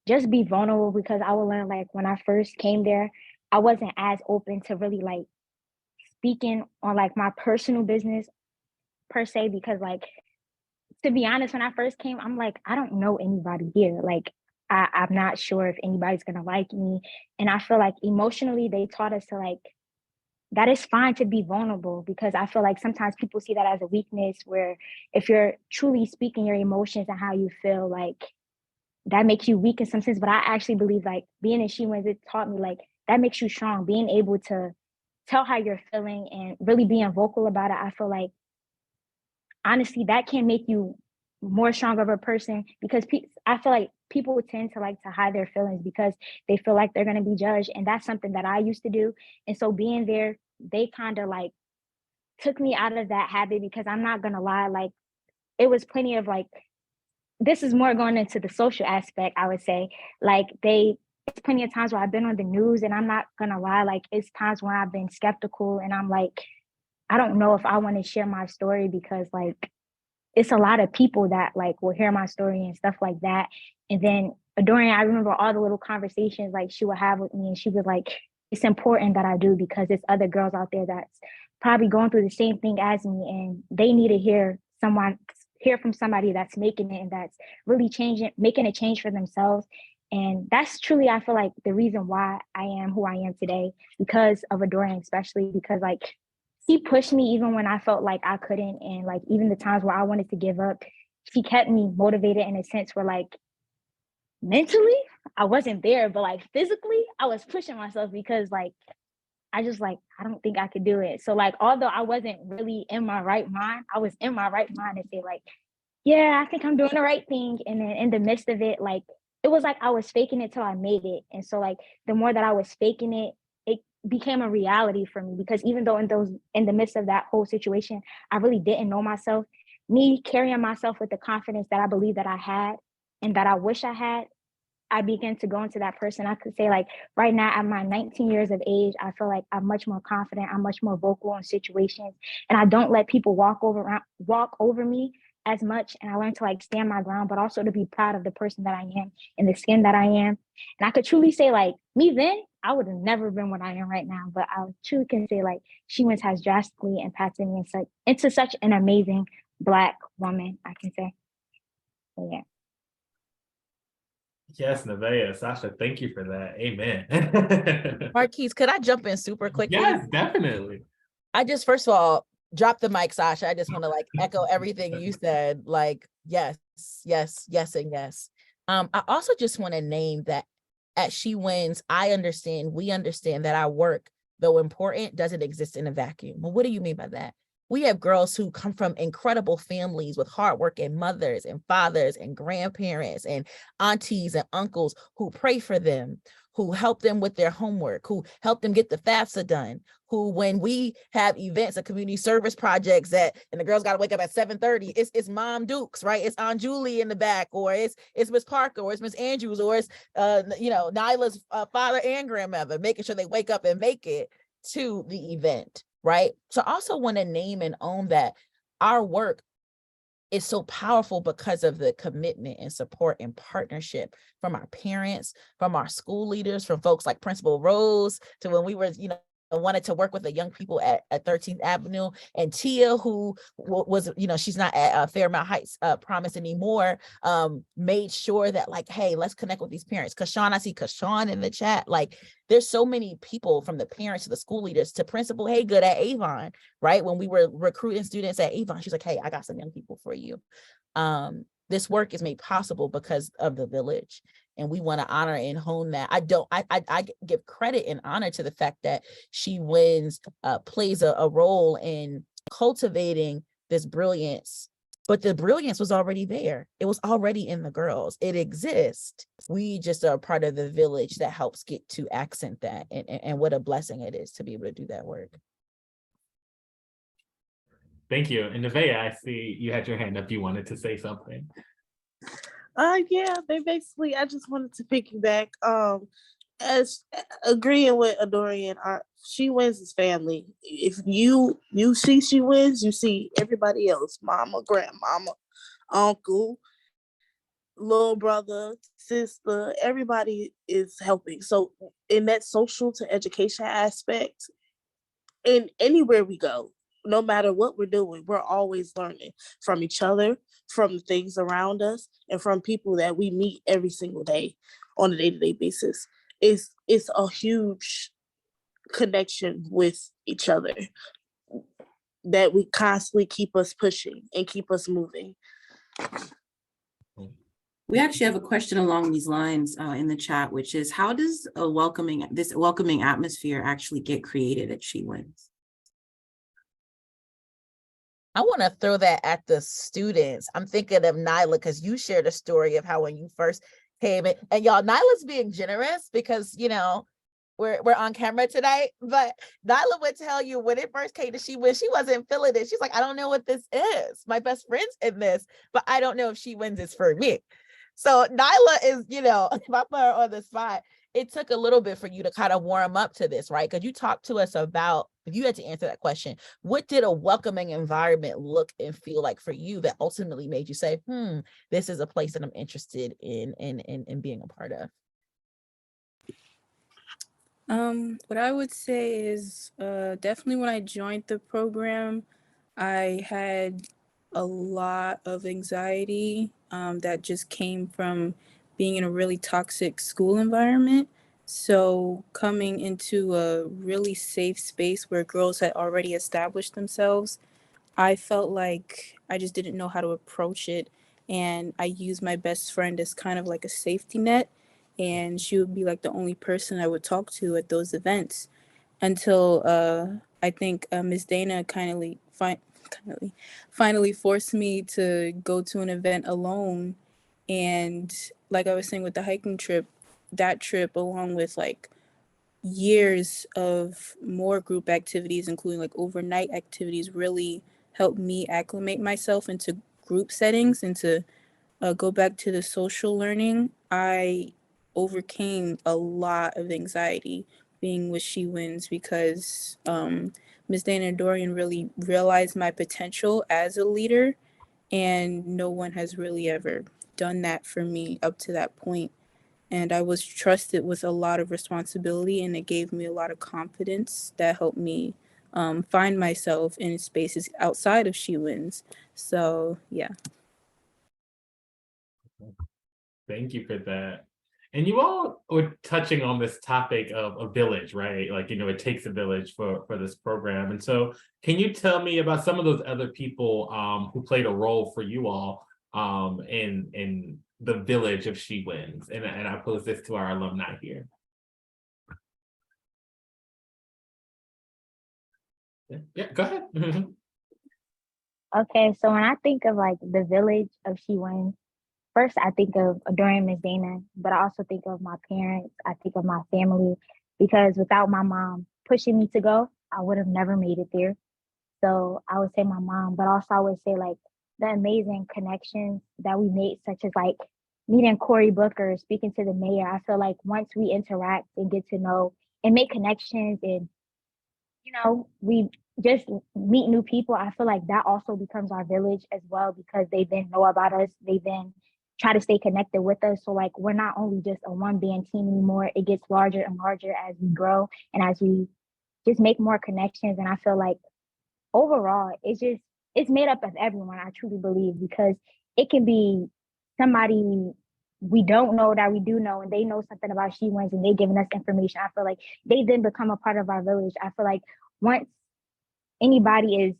just be vulnerable, because I would learn like when I first came there, I wasn't as open to really like speaking on like my personal business per se, because like, to be honest, when I first came, I'm like, I don't know anybody here. Like, I'm not sure if anybody's gonna like me. And I feel like emotionally, they taught us to like, that is fine to be vulnerable, because I feel like sometimes people see that as a weakness, where if you're truly speaking your emotions and how you feel, like that makes you weak in some sense. But I actually believe like being in She Wins, it taught me like that makes you strong, being able to tell how you're feeling and really being vocal about it. I feel like honestly, that can make you more stronger of a person, because I feel like people tend to like to hide their feelings because they feel like they're going to be judged. And that's something that I used to do. And so being there, they kind of like took me out of that habit, because I'm not going to lie, like it was plenty of like this is more going into the social aspect, I would say. Like it's plenty of times where I've been on the news, and I'm not gonna lie, like it's times when I've been skeptical and I'm like, I don't know if I want to share my story, because like it's a lot of people that like will hear my story and stuff like that. And then during, I remember all the little conversations like she would have with me, and she was like, it's important that I do, because there's other girls out there that's probably going through the same thing as me, and they need to hear from somebody that's making it and that's really making a change for themselves. And that's truly, I feel like, the reason why I am who I am today, because of Adorian, especially because like she pushed me even when I felt like I couldn't. And like even the times where I wanted to give up, she kept me motivated in a sense where like mentally I wasn't there, but like physically I was pushing myself, because like I just like, I don't think I could do it. So like, although I wasn't really in my right mind, I was in my right mind and say like, yeah, I think I'm doing the right thing. And then in the midst of it, like, it was like I was faking it till I made it. And so like, the more that I was faking it, it became a reality for me, because even though in the midst of that whole situation, I really didn't know myself, me carrying myself with the confidence that I believe that I had and that I wish I had, I began to go into that person. I could say like right now at my 19 years of age, I feel like I'm much more confident. I'm much more vocal in situations, and I don't let people walk over me as much. And I learned to like stand my ground, but also to be proud of the person that I am and the skin that I am. And I could truly say like me then, I would have never been what I am right now. But I truly can say like She Wins has drastically impacted me into such an amazing Black woman, I can say. So, yeah. Yes, Nevaeh, Sasha, thank you for that. Amen. Marquise, could I jump in super quickly? Yes, definitely. I just, first of all, drop the mic, Sasha. I just want to like echo everything you said. Like, yes, yes, yes, and yes. I also just want to name that at She Wins, we understand that our work, though important, doesn't exist in a vacuum. Well, what do you mean by that? We have girls who come from incredible families with hardworking mothers and fathers and grandparents and aunties and uncles who pray for them, who help them with their homework, who help them get the FAFSA done, who when we have events and community service projects and the girls got to wake up at 7:30, it's Mom Dukes, right? It's Aunt Julie in the back, or it's Miss Parker, or it's Miss Andrews, or it's Nyla's father and grandmother, making sure they wake up and make it to the event, right? So I also want to name and own that our work is so powerful because of the commitment and support and partnership from our parents, from our school leaders, from folks like Principal Rose, to when we were, wanted to work with the young people at 13th Avenue, and Tia, who was, she's not at Fairmount Heights Promise anymore, made sure that like, hey, let's connect with these parents. Kashawn, I see Kashawn in the chat. Like, there's so many people, from the parents to the school leaders to Principal Haygood at Avon, right? When we were recruiting students at Avon, she's like, hey, I got some young people for you. This work is made possible because of the village. And we want to honor and hone that. I give credit and honor to the fact that She Wins plays a role in cultivating this brilliance, but the brilliance was already there. It was already in the girls. It exists. We just are part of the village that helps get to accent that, and what a blessing it is to be able to do that work. Thank you. And Nevaeh, I see you had your hand up. You wanted to say something. Yeah, I just wanted to piggyback. As agreeing with Adorian, She Wins his family. If you see She Wins, you see everybody else: mama, grandmama, uncle, little brother, sister. Everybody is helping. So in that social to education aspect, in anywhere we go, no matter what we're doing, we're always learning from each other, from the things around us, and from people that we meet every single day on a day-to-day basis. It's a huge connection with each other that we constantly keep us pushing and keep us moving. We actually have a question along these lines in the chat, which is, how does this welcoming atmosphere actually get created at She Wins? I want to throw that at the students. I'm thinking of Nyla, because you shared a story of how when you first came in, and y'all, Nyla's being generous because, we're on camera tonight, but Nyla would tell you when it first came to She Wins, she wasn't feeling it. She's like, I don't know what this is. My best friend's in this, but I don't know if She Wins is for me. So Nyla is, if I put her on the spot, it took a little bit for you to kind of warm up to this, right? Because you talked to us about, if you had to answer that question, what did a welcoming environment look and feel like for you that ultimately made you say, this is a place that I'm interested in being a part of? What I would say is definitely when I joined the program, I had a lot of anxiety that just came from being in a really toxic school environment. So coming into a really safe space where girls had already established themselves, I felt like I just didn't know how to approach it. And I used my best friend as kind of like a safety net. And she would be like the only person I would talk to at those events until I think Ms. Dana finally forced me to go to an event alone. And like I was saying with the hiking trip, that trip along with like years of more group activities, including like overnight activities, really helped me acclimate myself into group settings and to go back to the social learning. I overcame a lot of anxiety being with She Wins because Ms. Dana Dorian really realized my potential as a leader, and no one has really ever done that for me up to that point. And I was trusted with a lot of responsibility, and it gave me a lot of confidence that helped me find myself in spaces outside of She Wins. So, yeah. Thank you for that. And you all were touching on this topic of a village, right? Like, it takes a village for this program. And so can you tell me about some of those other people who played a role for you all in the village of She Wins? And I pose this to our alumni here. Yeah, go ahead. Okay, so when I think of like the village of She Wins, first I think of Dorian, Miss Dana, but I also think of my parents. I think of my family, because without my mom pushing me to go, I would have never made it there. So I would say my mom, but also I would say like the amazing connections that we made, such as like meeting Cory Booker, speaking to the mayor. I feel like once we interact and get to know and make connections, and we just meet new people, I feel like that also becomes our village as well, because they then know about us. They then try to stay connected with us. So like we're not only just a one band team anymore. It gets larger and larger as we grow and as we just make more connections. And I feel like overall, it's made up of everyone, I truly believe, because it can be somebody we don't know that we do know, and they know something about She Wins and they giving us information. I feel like they then become a part of our village. I feel like once anybody is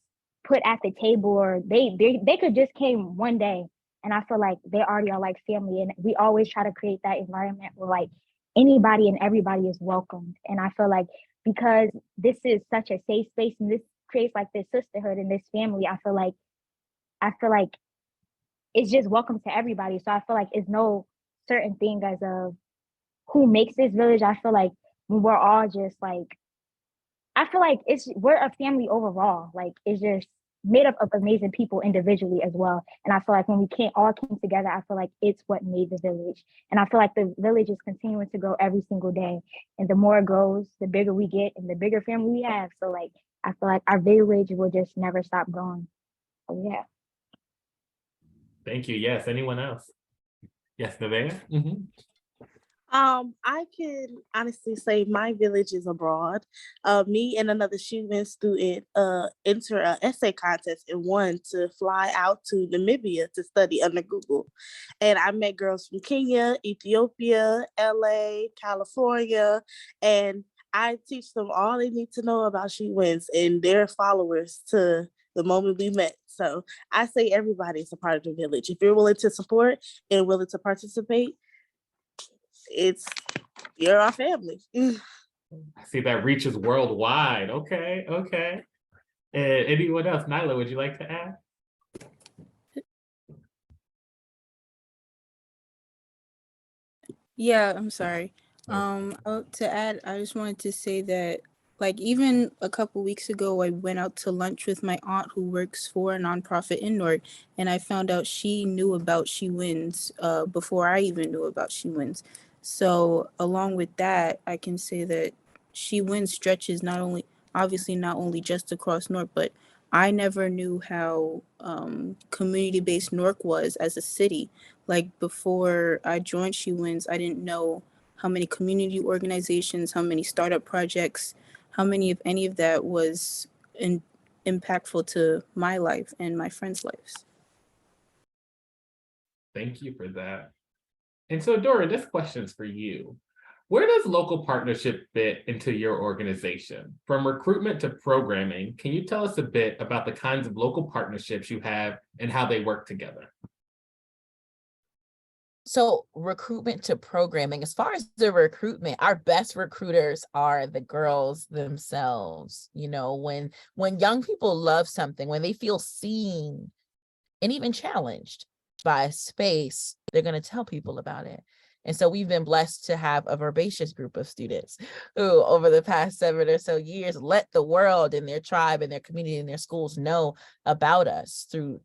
put at the table, or they could just came one day, and I feel like they already are like family. And we always try to create that environment where like anybody and everybody is welcomed. And I feel like because this is such a safe space and this creates like this sisterhood and this family, I feel like it's just welcome to everybody. So I feel like it's no certain thing as of who makes this village. I feel like when we're all just like, I feel like we're a family overall. Like it's just made up of amazing people individually as well. And I feel like when we all came together, I feel like it's what made the village. And I feel like the village is continuing to grow every single day. And the more it grows, the bigger we get and the bigger family we have. So like I feel like our village will just never stop growing. So yeah. Thank you. Yes, anyone else? Yes, Nevaeh? I can honestly say my village is abroad. Me and another She Wins student enter an essay contest and won to fly out to Namibia to study under Google. And I met girls from Kenya, Ethiopia, LA, California, and I teach them all they need to know about She Wins and their followers to the moment we met. So I say everybody is a part of the village. If you're willing to support and willing to participate, you're our family. I see that reaches worldwide. Okay. Anyone else? Nyla, would you like to add? Yeah, I'm sorry. To add, I just wanted to say that, like, even a couple weeks ago, I went out to lunch with my aunt who works for a nonprofit in Newark, and I found out she knew about She Wins before I even knew about She Wins. So along with that, I can say that She Wins stretches obviously not only just across Newark, but I never knew how community-based Newark was as a city. Like, before I joined She Wins, I didn't know how many community organizations, how many startup projects, how many, if any of that was impactful to my life and my friends' lives. Thank you for that. And so, Dora, this question is for you. Where does local partnership fit into your organization? From recruitment to programming, can you tell us a bit about the kinds of local partnerships you have and how they work together? So recruitment to programming, as far as the recruitment, our best recruiters are the girls themselves. You know, when young people love something, when they feel seen and even challenged by a space, they're going to tell people about it. And so we've been blessed to have a voracious group of students who, over the past 7 or so years, let the world and their tribe and their community and their schools know about us through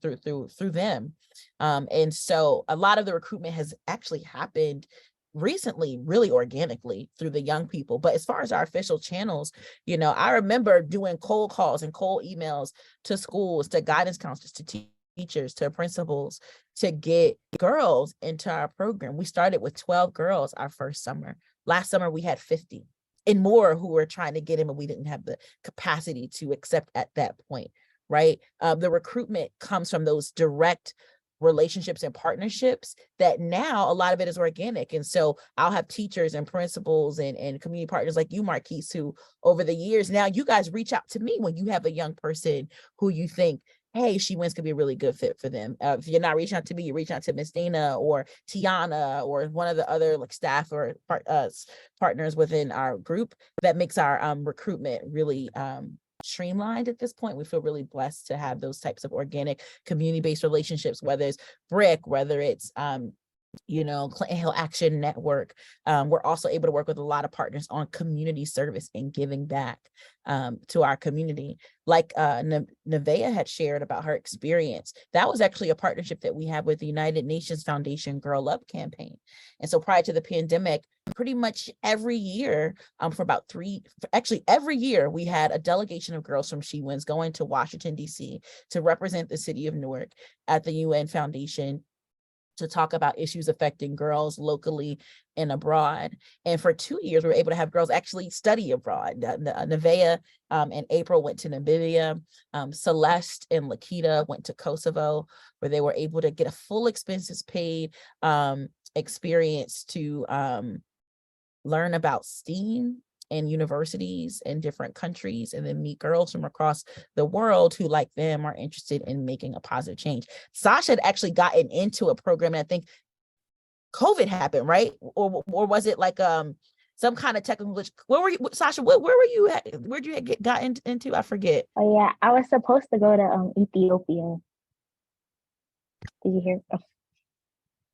them. And so a lot of the recruitment has actually happened recently, really organically through the young people. But as far as our official channels, you know, I remember doing cold calls and cold emails to schools, to guidance counselors, to teachers, to principals, to get girls into our program. We started with 12 girls our first summer. Last summer, we had 50 and more who were trying to get in, but we didn't have the capacity to accept at that point, right? The recruitment comes from those direct relationships and partnerships that now a lot of it is organic. And so I'll have teachers and principals and community partners like you, Marquise, who over the years, now you guys reach out to me when you have a young person who you think, hey, She Wins could be a really good fit for them. If you're not reaching out to me, you reach out to Miss Dana or Tiana or one of the other like staff or partners within our group. That makes our recruitment really streamlined at this point. We feel really blessed to have those types of organic community-based relationships, whether it's BRIC, whether it's Clinton Hill Action Network. We're also able to work with a lot of partners on community service and giving back to our community. Like Nevaeh had shared about her experience. That was actually a partnership that we have with the United Nations Foundation Girl Up campaign. And so prior to the pandemic, pretty much every year, every year we had a delegation of girls from She Wins going to Washington, D.C. to represent the city of Newark at the UN Foundation to talk about issues affecting girls locally and abroad. And for 2 years, we were able to have girls actually study abroad. Nevaeh and April went to Namibia. Celeste and Lakita went to Kosovo, where they were able to get a full expenses paid experience to learn about STEAM in universities in different countries, and then meet girls from across the world who, like them, are interested in making a positive change. Sasha had actually gotten into a program, and I think COVID happened, right? Or was it like some kind of technical glitch? Where were you, Sasha? Where were you at? Where'd you get into? I forget. Oh yeah, I was supposed to go to Ethiopia. Did you hear? Oh.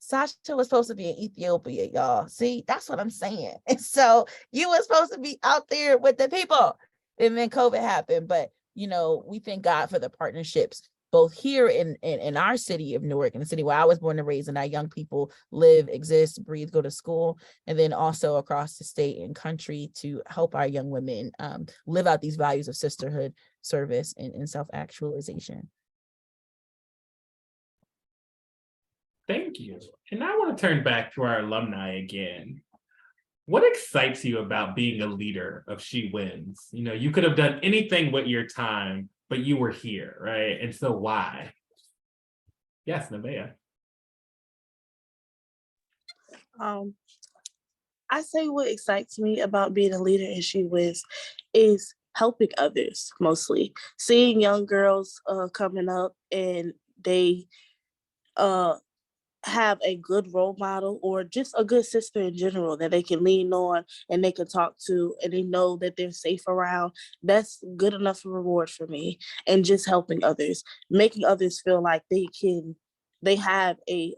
Sasha was supposed to be in Ethiopia, y'all. See, that's what I'm saying. And so you were supposed to be out there with the people, and then COVID happened. But you know, we thank God for the partnerships both here in our city of Newark, in the city where I was born and raised, and our young people live, exist, breathe, go to school, and then also across the state and country to help our young women live out these values of sisterhood, service, and self-actualization. Thank you. And I want to turn back to our alumni again. What excites you about being a leader of She Wins? You know, you could have done anything with your time, but you were here, right? And so why? Yes, Nevaeh. I say what excites me about being a leader in She Wins is helping others, mostly. Seeing young girls coming up and they have a good role model or just a good sister in general that they can lean on and they can talk to, and they know that they're safe around. That's good enough reward for me. And just helping others, making others feel like they can they have a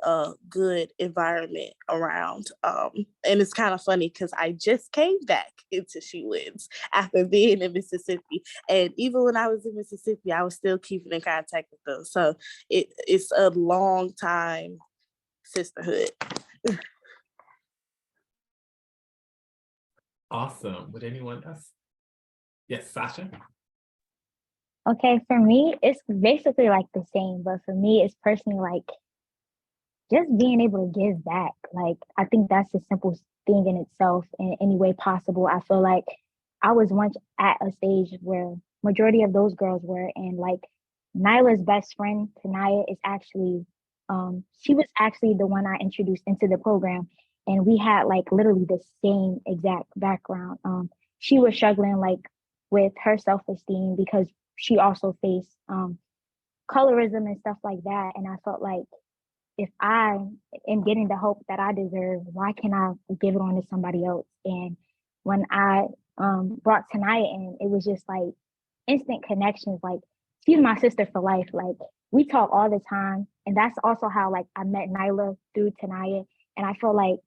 good environment around. And it's kind of funny because I just came back into She Wins after being in Mississippi. And even when I was in Mississippi, I was still keeping in contact with them. So it's a long time sisterhood. Awesome. Would anyone else? Yes, Sasha. Okay, for me, it's basically like the same, but for me, it's personally like just being able to give back. Like, I think that's the simple thing in itself in any way possible. I feel like I was once at a stage where majority of those girls were, and like Nyla's best friend, Tanaya, is actually, she was actually the one I introduced into the program. And we had like literally the same exact background. She was struggling like with her self-esteem because she also faced colorism and stuff like that. And I felt like if I am getting the help that I deserve, why can't I give it on to somebody else? And when I brought Tanaya in, it was just like instant connections. Like, she's my sister for life. Like, we talk all the time. And that's also how like I met Nyla through Tanaya. And I feel like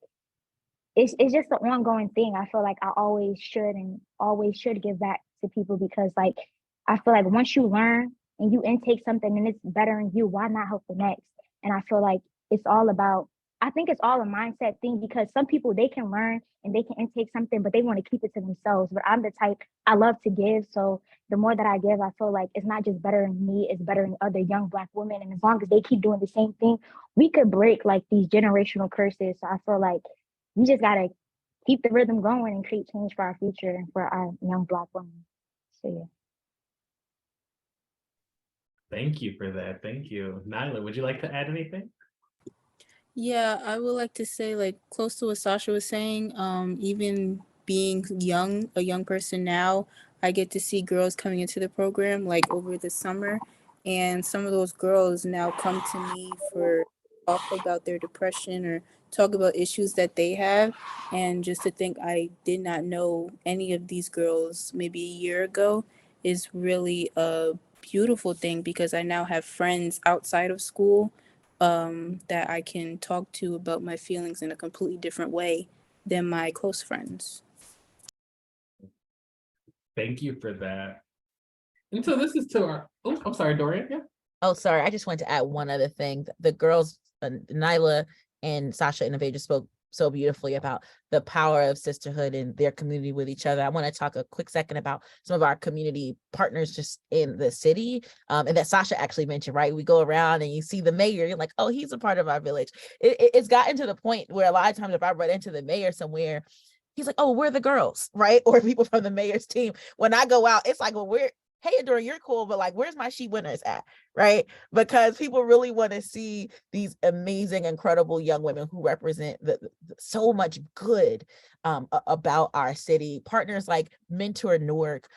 it's just an ongoing thing. I feel like I always should give back to people, because like I feel like once you learn and you intake something and it's bettering you, why not help the next? And I feel like I think it's all a mindset thing, because some people, they can learn and they can intake something, but they want to keep it to themselves. But I'm the type, I love to give. So the more that I give, I feel like it's not just bettering me, it's bettering other young Black women. And as long as they keep doing the same thing, we could break like these generational curses. So I feel like we just gotta keep the rhythm going and create change for our future and for our young Black women. So yeah. Thank you for that. Thank you. Nyla, would you like to add anything? Yeah, I would like to say, like, close to what Sasha was saying, even being a young person now, I get to see girls coming into the program like over the summer, and some of those girls now come to me for talk about their depression or talk about issues that they have. And just to think I did not know any of these girls maybe a year ago is really a beautiful thing, because I now have friends outside of school that I can talk to about my feelings in a completely different way than my close friends. Thank you for that. And so this is to our, oh, I'm sorry, Dorian. Yeah. Oh, sorry. I just wanted to add one other thing. The girls, Nyla and Sasha Innovator, spoke so beautifully about the power of sisterhood and their community with each other. I want to talk a quick second about some of our community partners just in the city, and that Sasha actually mentioned, right? We go around and you see the mayor, you're like, oh, he's a part of our village. It's gotten to the point where a lot of times if I run into the mayor somewhere, he's like, oh, we're the girls, right? Or people from the mayor's team. When I go out, it's like, well, hey, Adora, you're cool, but like, where's my She Winners at, right? Because people really want to see these amazing, incredible young women who represent so much good about our city. Partners like Mentor Newark,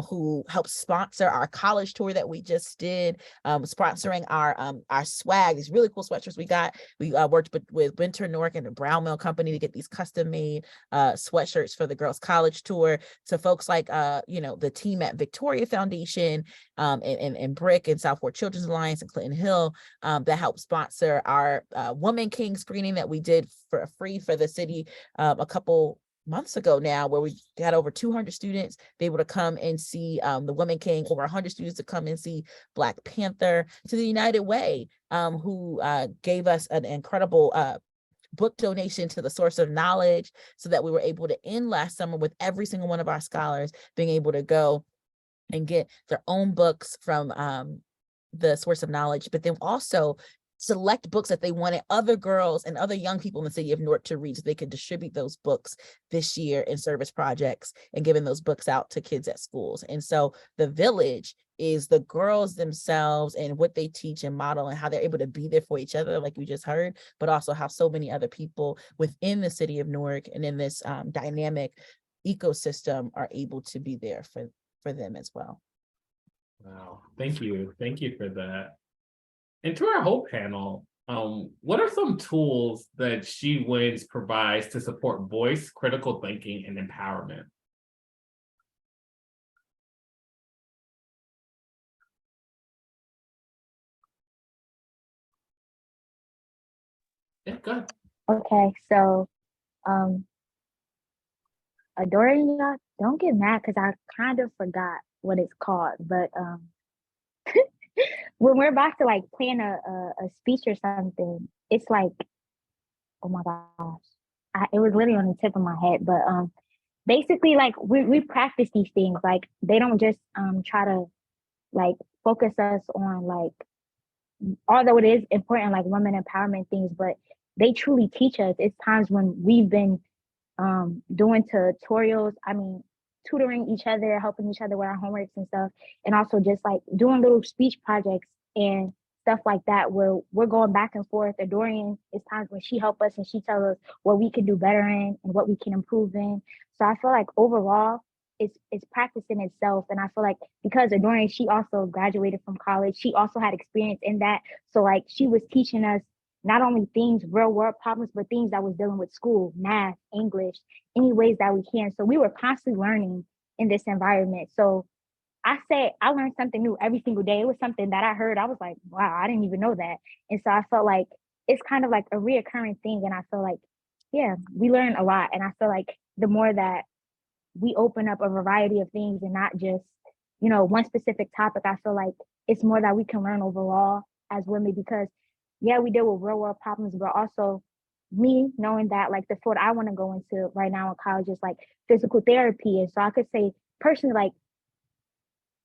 who helped sponsor our college tour that we just did, sponsoring our swag, these really cool sweatshirts we got. We worked with Mentor Newark and the Brown Mill Company to get these custom made sweatshirts for the girls' college tour. To folks like the team at Victoria Foundation, and Brick and Southport Children's Alliance and Clinton Hill, that helped sponsor our Woman King screening that we did for free for the city a couple months ago now, where we got over 200 students be able to come and see the Woman King, over 100 students to come and see Black Panther, to the United Way, who gave us an incredible book donation to the Source of Knowledge, so that we were able to end last summer with every single one of our scholars being able to go and get their own books from the Source of Knowledge, but then also select books that they wanted other girls and other young people in the city of Newark to read, so they could distribute those books this year in service projects and giving those books out to kids at schools. And so the village is the girls themselves and what they teach and model and how they're able to be there for each other, like we just heard, but also how so many other people within the city of Newark and in this dynamic ecosystem are able to be there for them as well. Wow. Thank you. Thank you for that. And to our whole panel, what are some tools that She Wins provides to support voice, critical thinking, and empowerment? Yeah, go ahead. Okay, so Adoring, y'all, don't get mad because I kind of forgot what it's called, but when we're about to like plan a speech or something, it's like, oh my gosh, it was literally on the tip of my head, but basically like we practice these things, like they don't just try to like focus us on like, although it is important like women empowerment things, but they truly teach us. It's times when we've been doing tutorials, tutoring each other, helping each other with our homeworks and stuff, and also just like doing little speech projects and stuff like that where we're going back and forth. Dorian, it's times when she help us and she tells us what we can do better in and what we can improve in. So I feel like overall it's practicing itself. And I feel like because Dorian, she also graduated from college, she also had experience in that. So like she was teaching us not only things, real world problems, but things that was dealing with school, math, English, any ways that we can. So we were constantly learning in this environment. So I say I learned something new every single day. It was something that I heard. I was like, wow, I didn't even know that. And so I felt like it's kind of like a reoccurring thing. And I feel like, yeah, we learn a lot. And I feel like the more that we open up a variety of things and not just, one specific topic, I feel like it's more that we can learn overall as women because yeah, we deal with real world problems, but also me knowing that like the field I want to go into right now in college is like physical therapy. And so I could say personally, like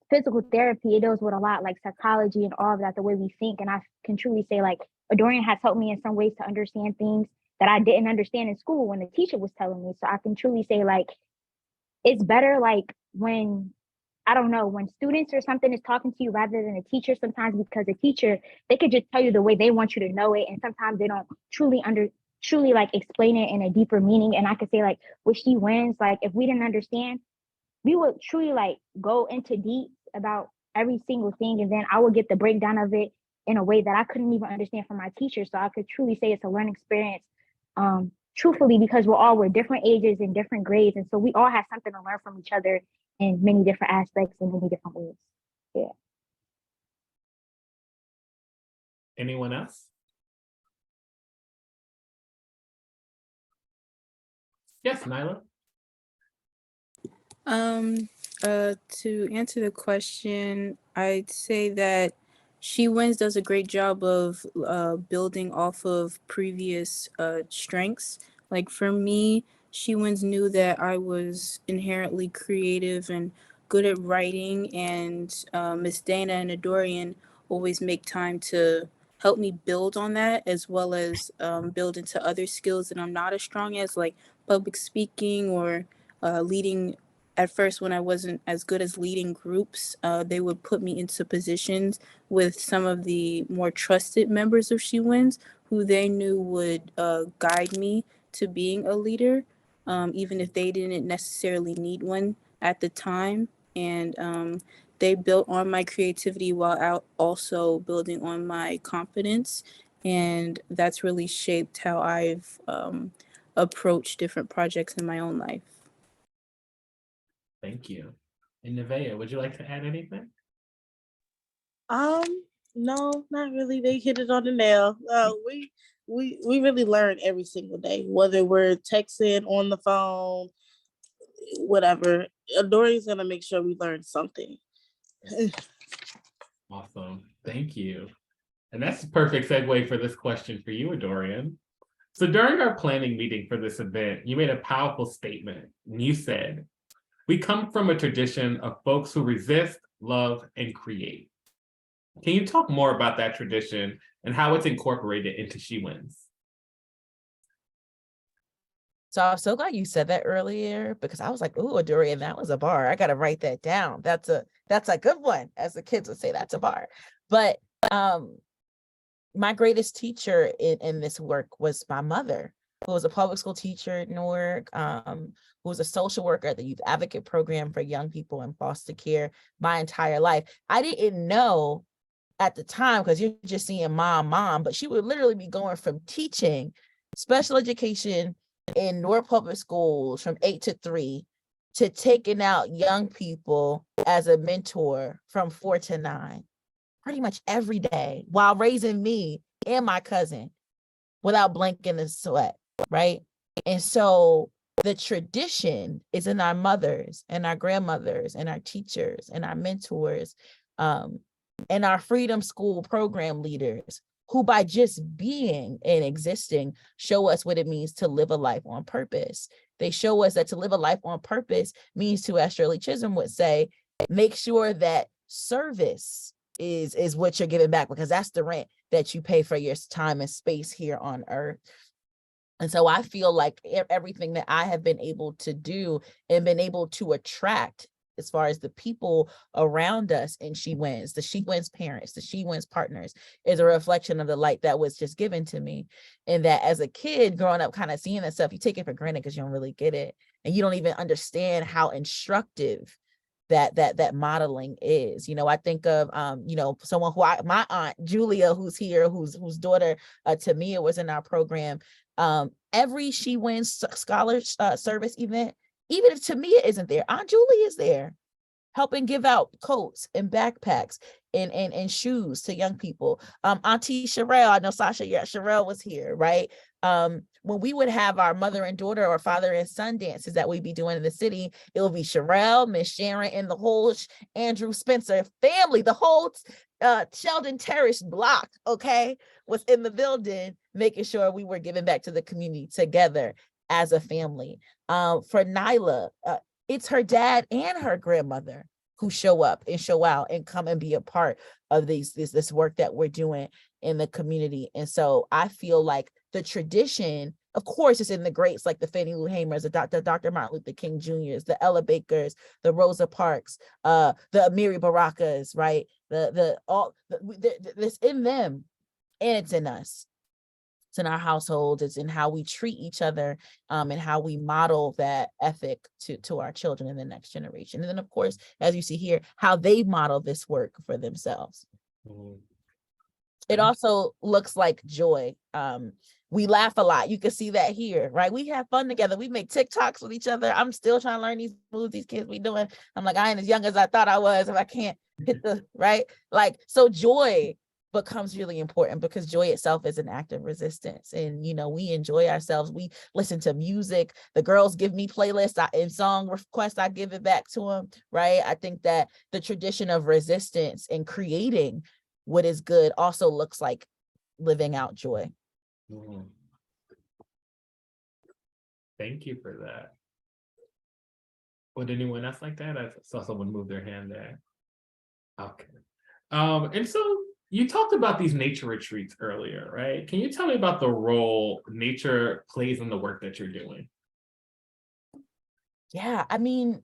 physical therapy, it deals with a lot like psychology and all of that, the way we think. And I can truly say like Adorian has helped me in some ways to understand things that I didn't understand in school when the teacher was telling me. So I can truly say like it's better like when I don't know, when students or something is talking to you rather than a teacher sometimes, because a teacher, they could just tell you the way they want you to know it. And sometimes they don't truly like explain it in a deeper meaning. And I could say like with She Wins, like if we didn't understand, we would truly like go into deep about every single thing. And then I would get the breakdown of it in a way that I couldn't even understand from my teacher. So I could truly say it's a learning experience. Truthfully, because we're different ages and different grades. And so we all have something to learn from each other in many different aspects in many different ways. Yeah. Anyone else? Yes, Nyla. To answer the question, I'd say that She Wins does a great job of building off of previous strengths. Like for me, She Wins knew that I was inherently creative and good at writing, and Miss Dana and Adorian always make time to help me build on that, as well as build into other skills that I'm not as strong as, like public speaking or leading. At first, when I wasn't as good as leading groups, they would put me into positions with some of the more trusted members of She Wins, who they knew would guide me to being a leader, even if they didn't necessarily need one at the time. And they built on my creativity while out also building on my confidence. And that's really shaped how I've approached different projects in my own life. Thank you. And Nevaeh, would you like to add anything? No, not really. They hit it on the nail. We really learn every single day, whether we're texting, on the phone, whatever. Adori's gonna make sure we learn something. Awesome. Thank you. And that's a perfect segue for this question for you, Adorian. So during our planning meeting for this event, you made a powerful statement. And you said, "We come from a tradition of folks who resist, love, and create." Can you talk more about that tradition and how it's incorporated into She Wins? So I'm so glad you said that earlier, because I was like, "Ooh, Dorian, that was a bar. I gotta write that down. That's a good one," as the kids would say. That's a bar. But my greatest teacher in this work was my mother, who was a public school teacher at Newark, who was a social worker at the Youth Advocate Program for young people in foster care my entire life. I didn't know at the time, because you're just seeing mom, but she would literally be going from teaching special education in Newark public schools from 8 to 3 to taking out young people as a mentor from 4 to 9, pretty much every day, while raising me and my cousin. without blinking a sweat, right? And so the tradition is in our mothers and our grandmothers and our teachers and our mentors, and our freedom school program leaders, who by just being and existing show us what it means to live a life on purpose. They show us that to live a life on purpose means to, as Shirley Chisholm would say, make sure that service is what you're giving back, because that's the rent that you pay for your time and space here on earth. And so I feel like everything that I have been able to do and been able to attract as far as the people around us in She Wins, the She Wins parents, the She Wins partners, is a reflection of the light that was just given to me. And that as a kid growing up, kind of seeing that stuff, you take it for granted because you don't really get it. And you don't even understand how instructive that modeling is. I think of someone who my aunt Julia, who's here, whose daughter Tamia was in our program. Every She Wins scholar service event, even if Tamia isn't there, Aunt Julie is there, helping give out coats and backpacks and shoes to young people. Auntie Sherelle, I know Sasha, yeah, Sherelle was here, right? When we would have our mother and daughter or father and son dances that we'd be doing in the city, it will be Sherelle, Miss Sharon, and the whole Andrew Spencer family, the whole Sheldon Terrace block, okay, was in the building, making sure we were giving back to the community together as a family. For Nyla, it's her dad and her grandmother who show up and show out and come and be a part of this work that we're doing in the community. And so I feel like the tradition, of course, is in the greats like the Fannie Lou Hamers, the Dr. Martin Luther King Jr.'s, the Ella Bakers, the Rosa Parks, the Amiri Barakas, right? It's in them and it's in us. It's in our households, it's in how we treat each other, and how we model that ethic to our children in the next generation. And then, of course, as you see here, how they model this work for themselves. It also looks like joy. We laugh a lot. You can see that here, right? We have fun together. We make TikToks with each other. I'm still trying to learn these moves these kids be doing. I'm like, I ain't as young as I thought I was if I can't hit the right. Like, so joy becomes really important because joy itself is an act of resistance. And, we enjoy ourselves. We listen to music. The girls give me playlists and song requests. I give it back to them, right? I think that the tradition of resistance and creating what is good also looks like living out joy. Thank you for that. Would anyone else like that? I saw someone move their hand there. Okay. And so you talked about these nature retreats earlier, right? Can you tell me about the role nature plays in the work that you're doing? Yeah, I mean,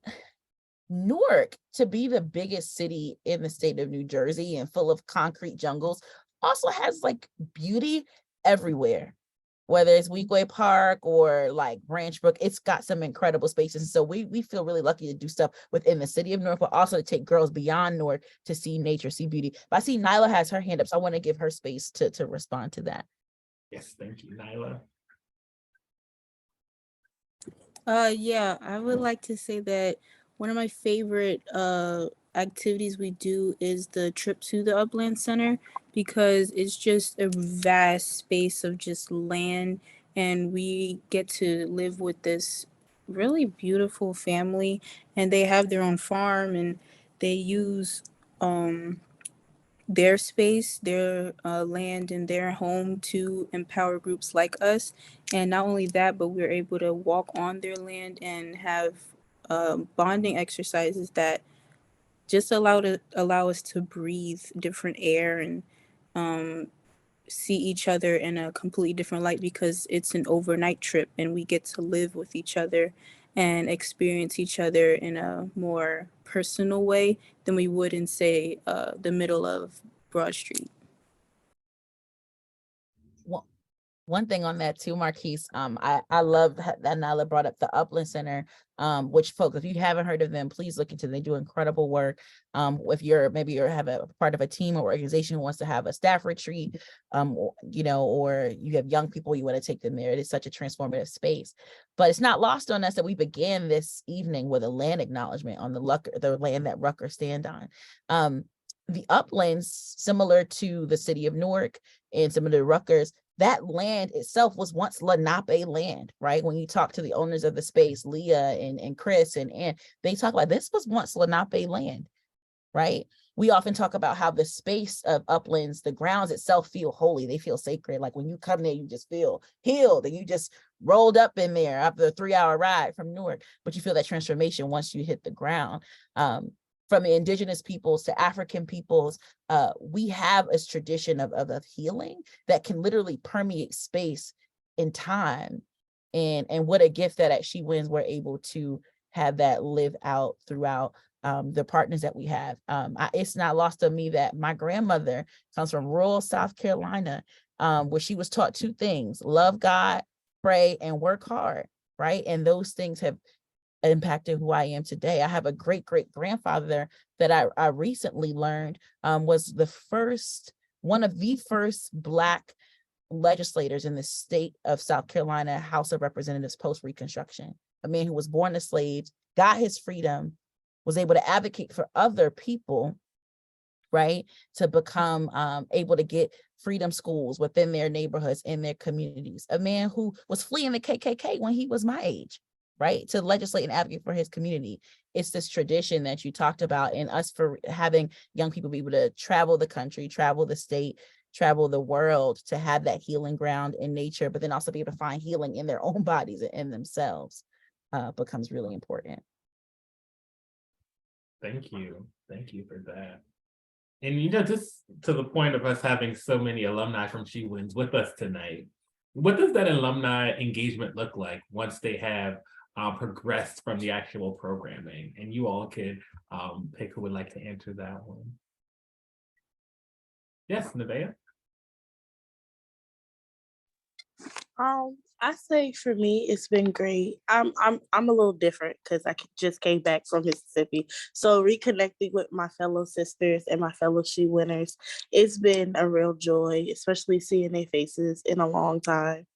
Newark, to be the biggest city in the state of New Jersey and full of concrete jungles, also has like beauty everywhere. Whether it's Weequay Park or like Branch Brook, it's got some incredible spaces. So we feel really lucky to do stuff within the city of Newark, but also to take girls beyond Newark to see nature, see beauty. But I see Nyla has her hand up, so I want to give her space to respond to that. Yes, thank you, Nyla. Yeah, I would like to say that one of my favorite activities we do is the trip to the Upland Center, because it's just a vast space of just land, and we get to live with this really beautiful family, and they have their own farm, and they use their space, their land, and their home to empower groups like us. And not only that, but we're able to walk on their land and have bonding exercises that just allow us to breathe different air and see each other in a completely different light, because it's an overnight trip and we get to live with each other and experience each other in a more personal way than we would in, say, the middle of Broad Street. One thing on that too, Marquise, I love that Nyla brought up the Upland Center, which folks, if you haven't heard of them, please look into them. They do incredible work. If you're have a part of a team or organization who wants to have a staff retreat, or you have young people, you want to take them there. It is such a transformative space. But it's not lost on us that we began this evening with a land acknowledgement on the land that Rutgers stand on. The Uplands, similar to the city of Newark and similar to Rutgers, that land itself was once Lenape land, right? When you talk to the owners of the space, Leah and Chris and Ann, they talk about this was once Lenape land, right? We often talk about how the space of uplands, the grounds itself feel holy. They feel sacred. Like when you come there, you just feel healed and you just rolled up in there after a 3-hour ride from Newark, but you feel that transformation once you hit the ground. From the indigenous peoples to African peoples, we have a tradition of healing that can literally permeate space and time. And what a gift that at She Wins, we're able to have that live out throughout the partners that we have. It's not lost on me that my grandmother comes from rural South Carolina, where she was taught 2 things: love God, pray, and work hard, right? And those things have impacted who I am today. I have a great grandfather that I recently learned was one of the first Black legislators in the state of South Carolina House of Representatives post-Reconstruction. A man who was born a slave, got his freedom, was able to advocate for other people, right, to become able to get freedom schools within their neighborhoods, in their communities. A man who was fleeing the KKK when he was my age, right, to legislate and advocate for his community. It's this tradition that you talked about, and us for having young people be able to travel the country, travel the state, travel the world, to have that healing ground in nature, but then also be able to find healing in their own bodies and in themselves becomes really important. Thank you for that. And just to the point of us having so many alumni from She Wins with us tonight, what does that alumni engagement look like once they have progressed from the actual programming? And you all could pick who would like to answer that one. Yes, Nevaeh. I say for me, it's been great. I'm a little different because I just came back from Mississippi. So reconnecting with my fellow sisters and my fellow She Winners, it's been a real joy, especially seeing their faces in a long time.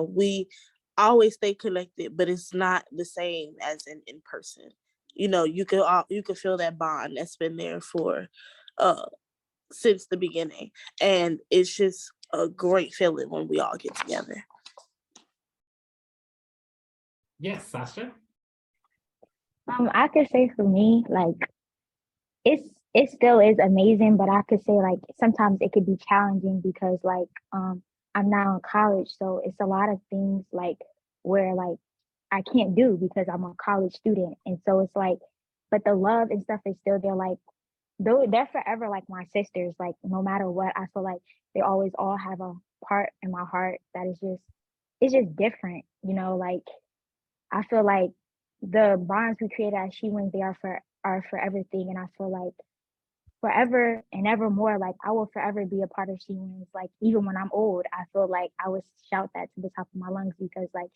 We always stay connected, but it's not the same as in person. You know, you could feel that bond that's been there for since the beginning, and it's just a great feeling when we all get together. Yes, Sasha. I could say for me, like it still is amazing, but I could say like sometimes it could be challenging because like I'm now in college, so it's a lot of things like where like I can't do because I'm a college student, and so it's like, but the love and stuff is still there. Like they're forever like my sisters. Like no matter what, I feel like they always all have a part in my heart that is just, it's just different, you know. Like I feel like the bonds we created as She Wins, they are for everything. And I feel like forever and ever more, like I will forever be a part of She Wins. Like even when I'm old, I feel like I would shout that to the top of my lungs because like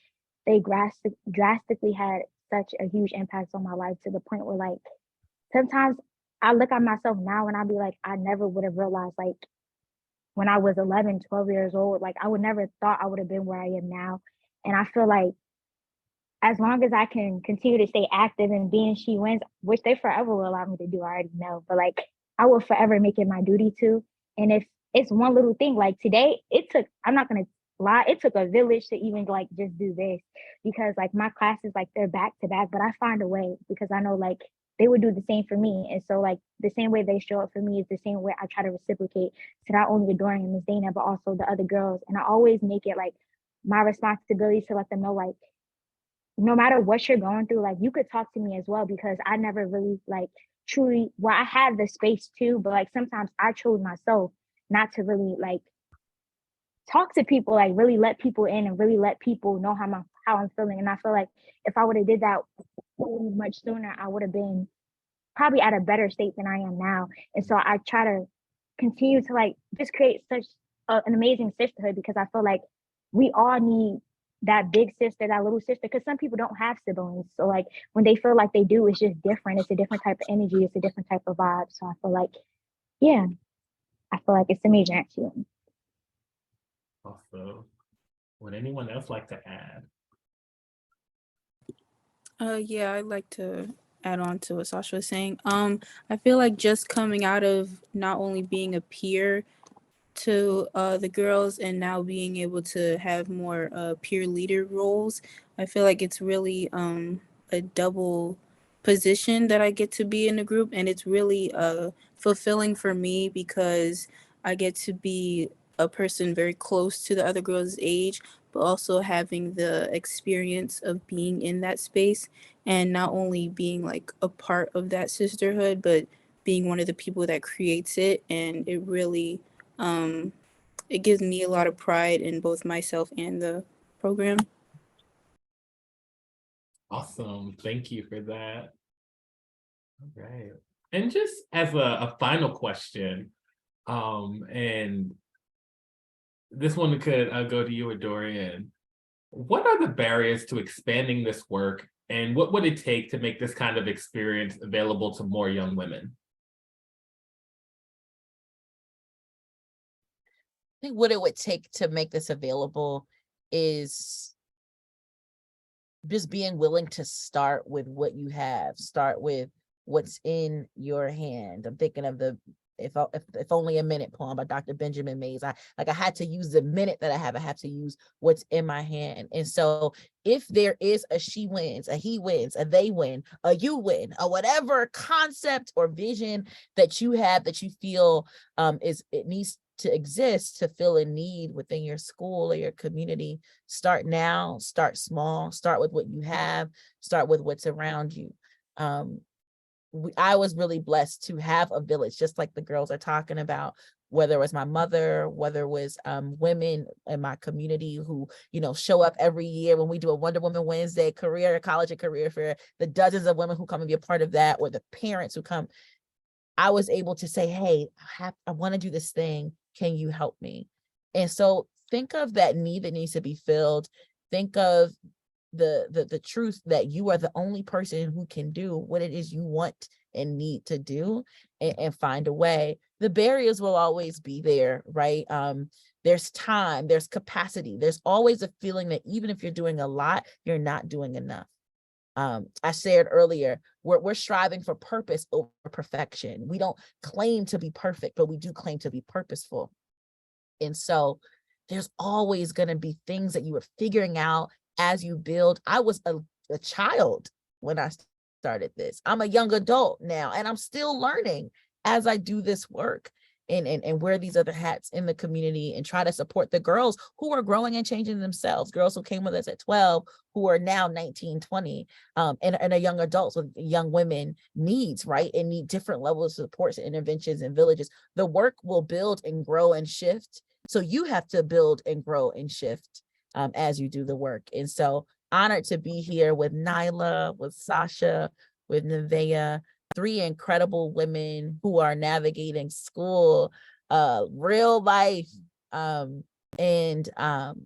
they drastically had such a huge impact on my life to the point where like sometimes I look at myself now and I'll be like, I never would have realized like when I was 11, 12 years old, like I would never thought I would have been where I am now. And I feel like as long as I can continue to stay active and being She Wins, which they forever will allow me to do, I already know, but like I will forever make it my duty to. And if it's one little thing, like today, I'm not gonna lie, it took a village to even like just do this because like my classes, like they're back to back, but I find a way because I know like they would do the same for me. And so like the same way they show up for me is the same way I try to reciprocate to not only the Dorian and Miss Dana, but also the other girls. And I always make it like my responsibility to let them know like, no matter what you're going through, like you could talk to me as well because I never really like truly, well, I had the space too, but like sometimes I chose myself not to really like talk to people, like really let people in and really let people know how I'm feeling. And I feel like if I would have did that much sooner, I would have been probably at a better state than I am now. And so I try to continue to like just create such an amazing sisterhood because I feel like we all need that big sister, that little sister, because some people don't have siblings. So like when they feel like they do, it's just different. It's a different type of energy. It's a different type of vibe. So I feel like, yeah, I feel like it's amazing actually. Also, would anyone else like to add? Yeah, I'd like to add on to what Sasha was saying. I feel like just coming out of not only being a peer to the girls and now being able to have more peer leader roles. I feel like it's really a double position that I get to be in the group, and it's really fulfilling for me because I get to be a person very close to the other girls' age, but also having the experience of being in that space and not only being like a part of that sisterhood, but being one of the people that creates it. And it really it gives me a lot of pride in both myself and the program. Awesome. Thank you for that. All right. And just as a final question, and this one could go to you or Dorian. What are the barriers to expanding this work, and what would it take to make this kind of experience available to more young women? I think what it would take to make this available is just being willing to start with what you have, start with what's in your hand. I'm thinking of the if only a minute poem by Dr. Benjamin Mays. I had to use the minute that I have to use what's in my hand. And so if there is a she wins, a he wins, a they win, a you win, or whatever concept or vision that you have that you feel it needs to exist to fill a need within your school or your community, start now, start small, start with what you have, start with what's around you. I was really blessed to have a village, just like the girls are talking about, whether it was my mother, whether it was women in my community who, show up every year when we do a Wonder Woman Wednesday college and career fair, the dozens of women who come and be a part of that, or the parents who come. I was able to say, hey, I want to do this thing. Can you help me? And so think of that need that needs to be filled. Think of the truth that you are the only person who can do what it is you want and need to do, and find a way. The barriers will always be there, right? There's time, there's capacity. There's always a feeling that even if you're doing a lot, you're not doing enough. I shared earlier, we're striving for purpose over perfection. We don't claim to be perfect, but we do claim to be purposeful. And so there's always going to be things that you are figuring out as you build. I was a child when I started this. I'm a young adult now, and I'm still learning as I do this work and wear these other hats in the community and try to support the girls who are growing and changing themselves, girls who came with us at 12, who are now 19, 20, and are young adults with young women needs, right? And need different levels of supports and interventions in villages. The work will build and grow and shift. So you have to build and grow and shift as you do the work. And so honored to be here with Nyla, with Sasha, with Nevaeh, 3 incredible women who are navigating school, real life, and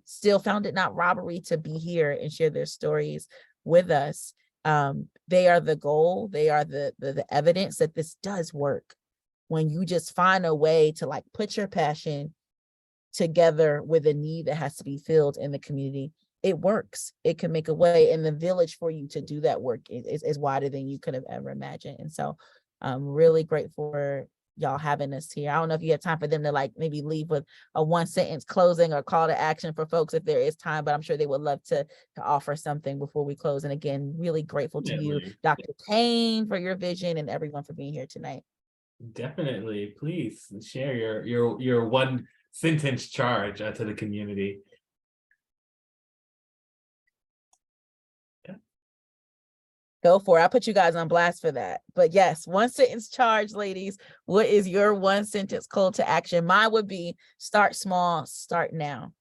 still found it not robbery to be here and share their stories with us. They are the goal. They are the evidence that this does work. When you just find a way to put your passion together with a need that has to be filled in the community, it works. It can make a way, and the village for you to do that work is wider than you could have ever imagined. And so I'm really grateful for y'all having us here. I don't know if you have time for them to maybe leave with a 1-sentence closing or call to action for folks if there is time, but I'm sure they would love to offer something before we close. And again, really grateful to you, Dr. Payne, for your vision, and everyone for being here tonight. Definitely. Please share your 1-sentence charge to the community. Go for it. I put you guys on blast for that. But yes, 1-sentence charge, ladies. What is your 1-sentence call to action? Mine would be start small, start now.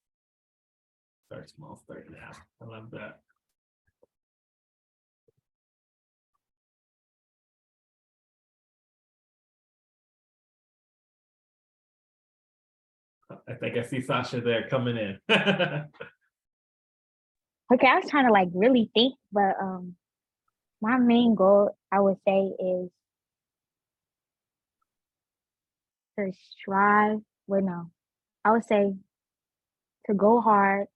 Start small, start now. I love that. I think I see Sasha there coming in. Okay, I was trying to really think, but my main goal, I would say, is to strive. Well, no, I would say to go hard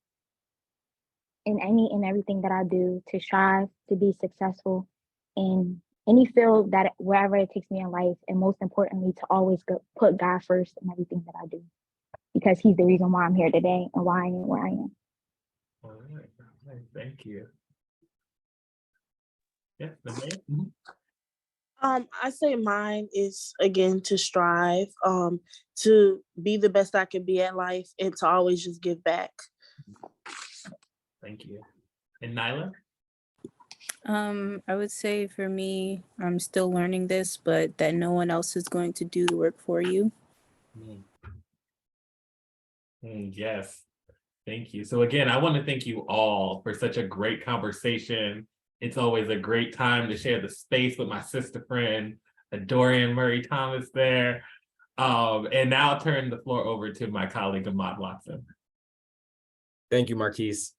in any and everything that I do, to strive to be successful in any field that wherever it takes me in life, and most importantly, to always put God first in everything that I do. because he's the reason why I'm here today and why I am where I am. All right. Thank you. Yeah, Nevaeh? I say mine is again to strive, to be the best I can be at life and to always just give back. Thank you. And Nyla? I would say for me, I'm still learning this, but that no one else is going to do the work for you. Yes, thank you. So again, I want to thank you all for such a great conversation. It's always a great time to share the space with my sister friend, Dorian Murray Thomas there. And now I'll turn the floor over to my colleague, Ahmad Watson. Thank you, Marquise.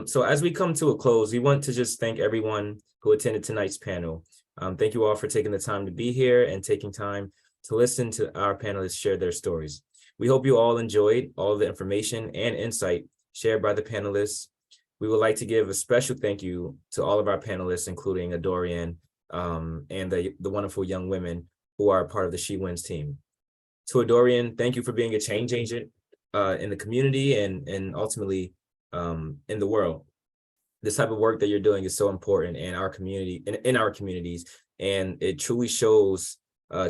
So as we come to a close, we want to just thank everyone who attended tonight's panel. Thank you all for taking the time to be here and taking time to listen to our panelists share their stories. We hope you all enjoyed all the information and insight shared by the panelists. We would like to give a special thank you to all of our panelists, including Dorian and the wonderful young women who are part of the She Wins team. To Dorian, thank you for being a change agent in the community and ultimately in the world. This type of work that you're doing is so important in our community, in our communities, and it truly shows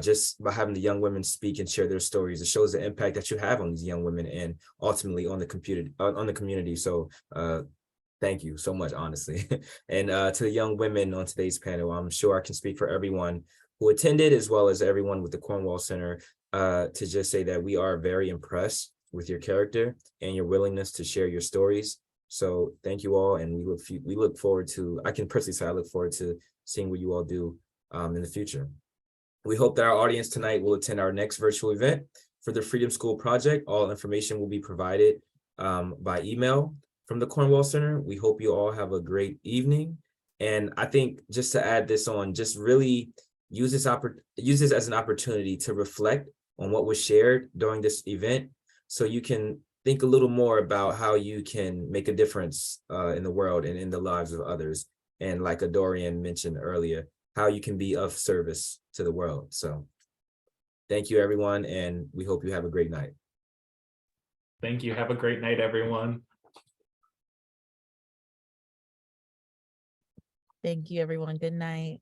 just by having the young women speak and share their stories. It shows the impact that you have on these young women and ultimately on the community. So thank you so much, honestly. And to the young women on today's panel, I'm sure I can speak for everyone who attended as well as everyone with the Cornwall Center to just say that we are very impressed with your character and your willingness to share your stories. So thank you all, and we look forward to, I can personally say I look forward to seeing what you all do in the future. We hope that our audience tonight will attend our next virtual event for the Freedom School Project. All information will be provided by email from the Cornwall Center. We hope you all have a great evening. And I think just to add this on, just really use this as an opportunity to reflect on what was shared during this event, so you can think a little more about how you can make a difference in the world and in the lives of others. And like Dorian mentioned earlier, how you can be of service to the world. So thank you, everyone, and we hope you have a great night. Thank you. Have a great night, everyone. Thank you, everyone. Good night.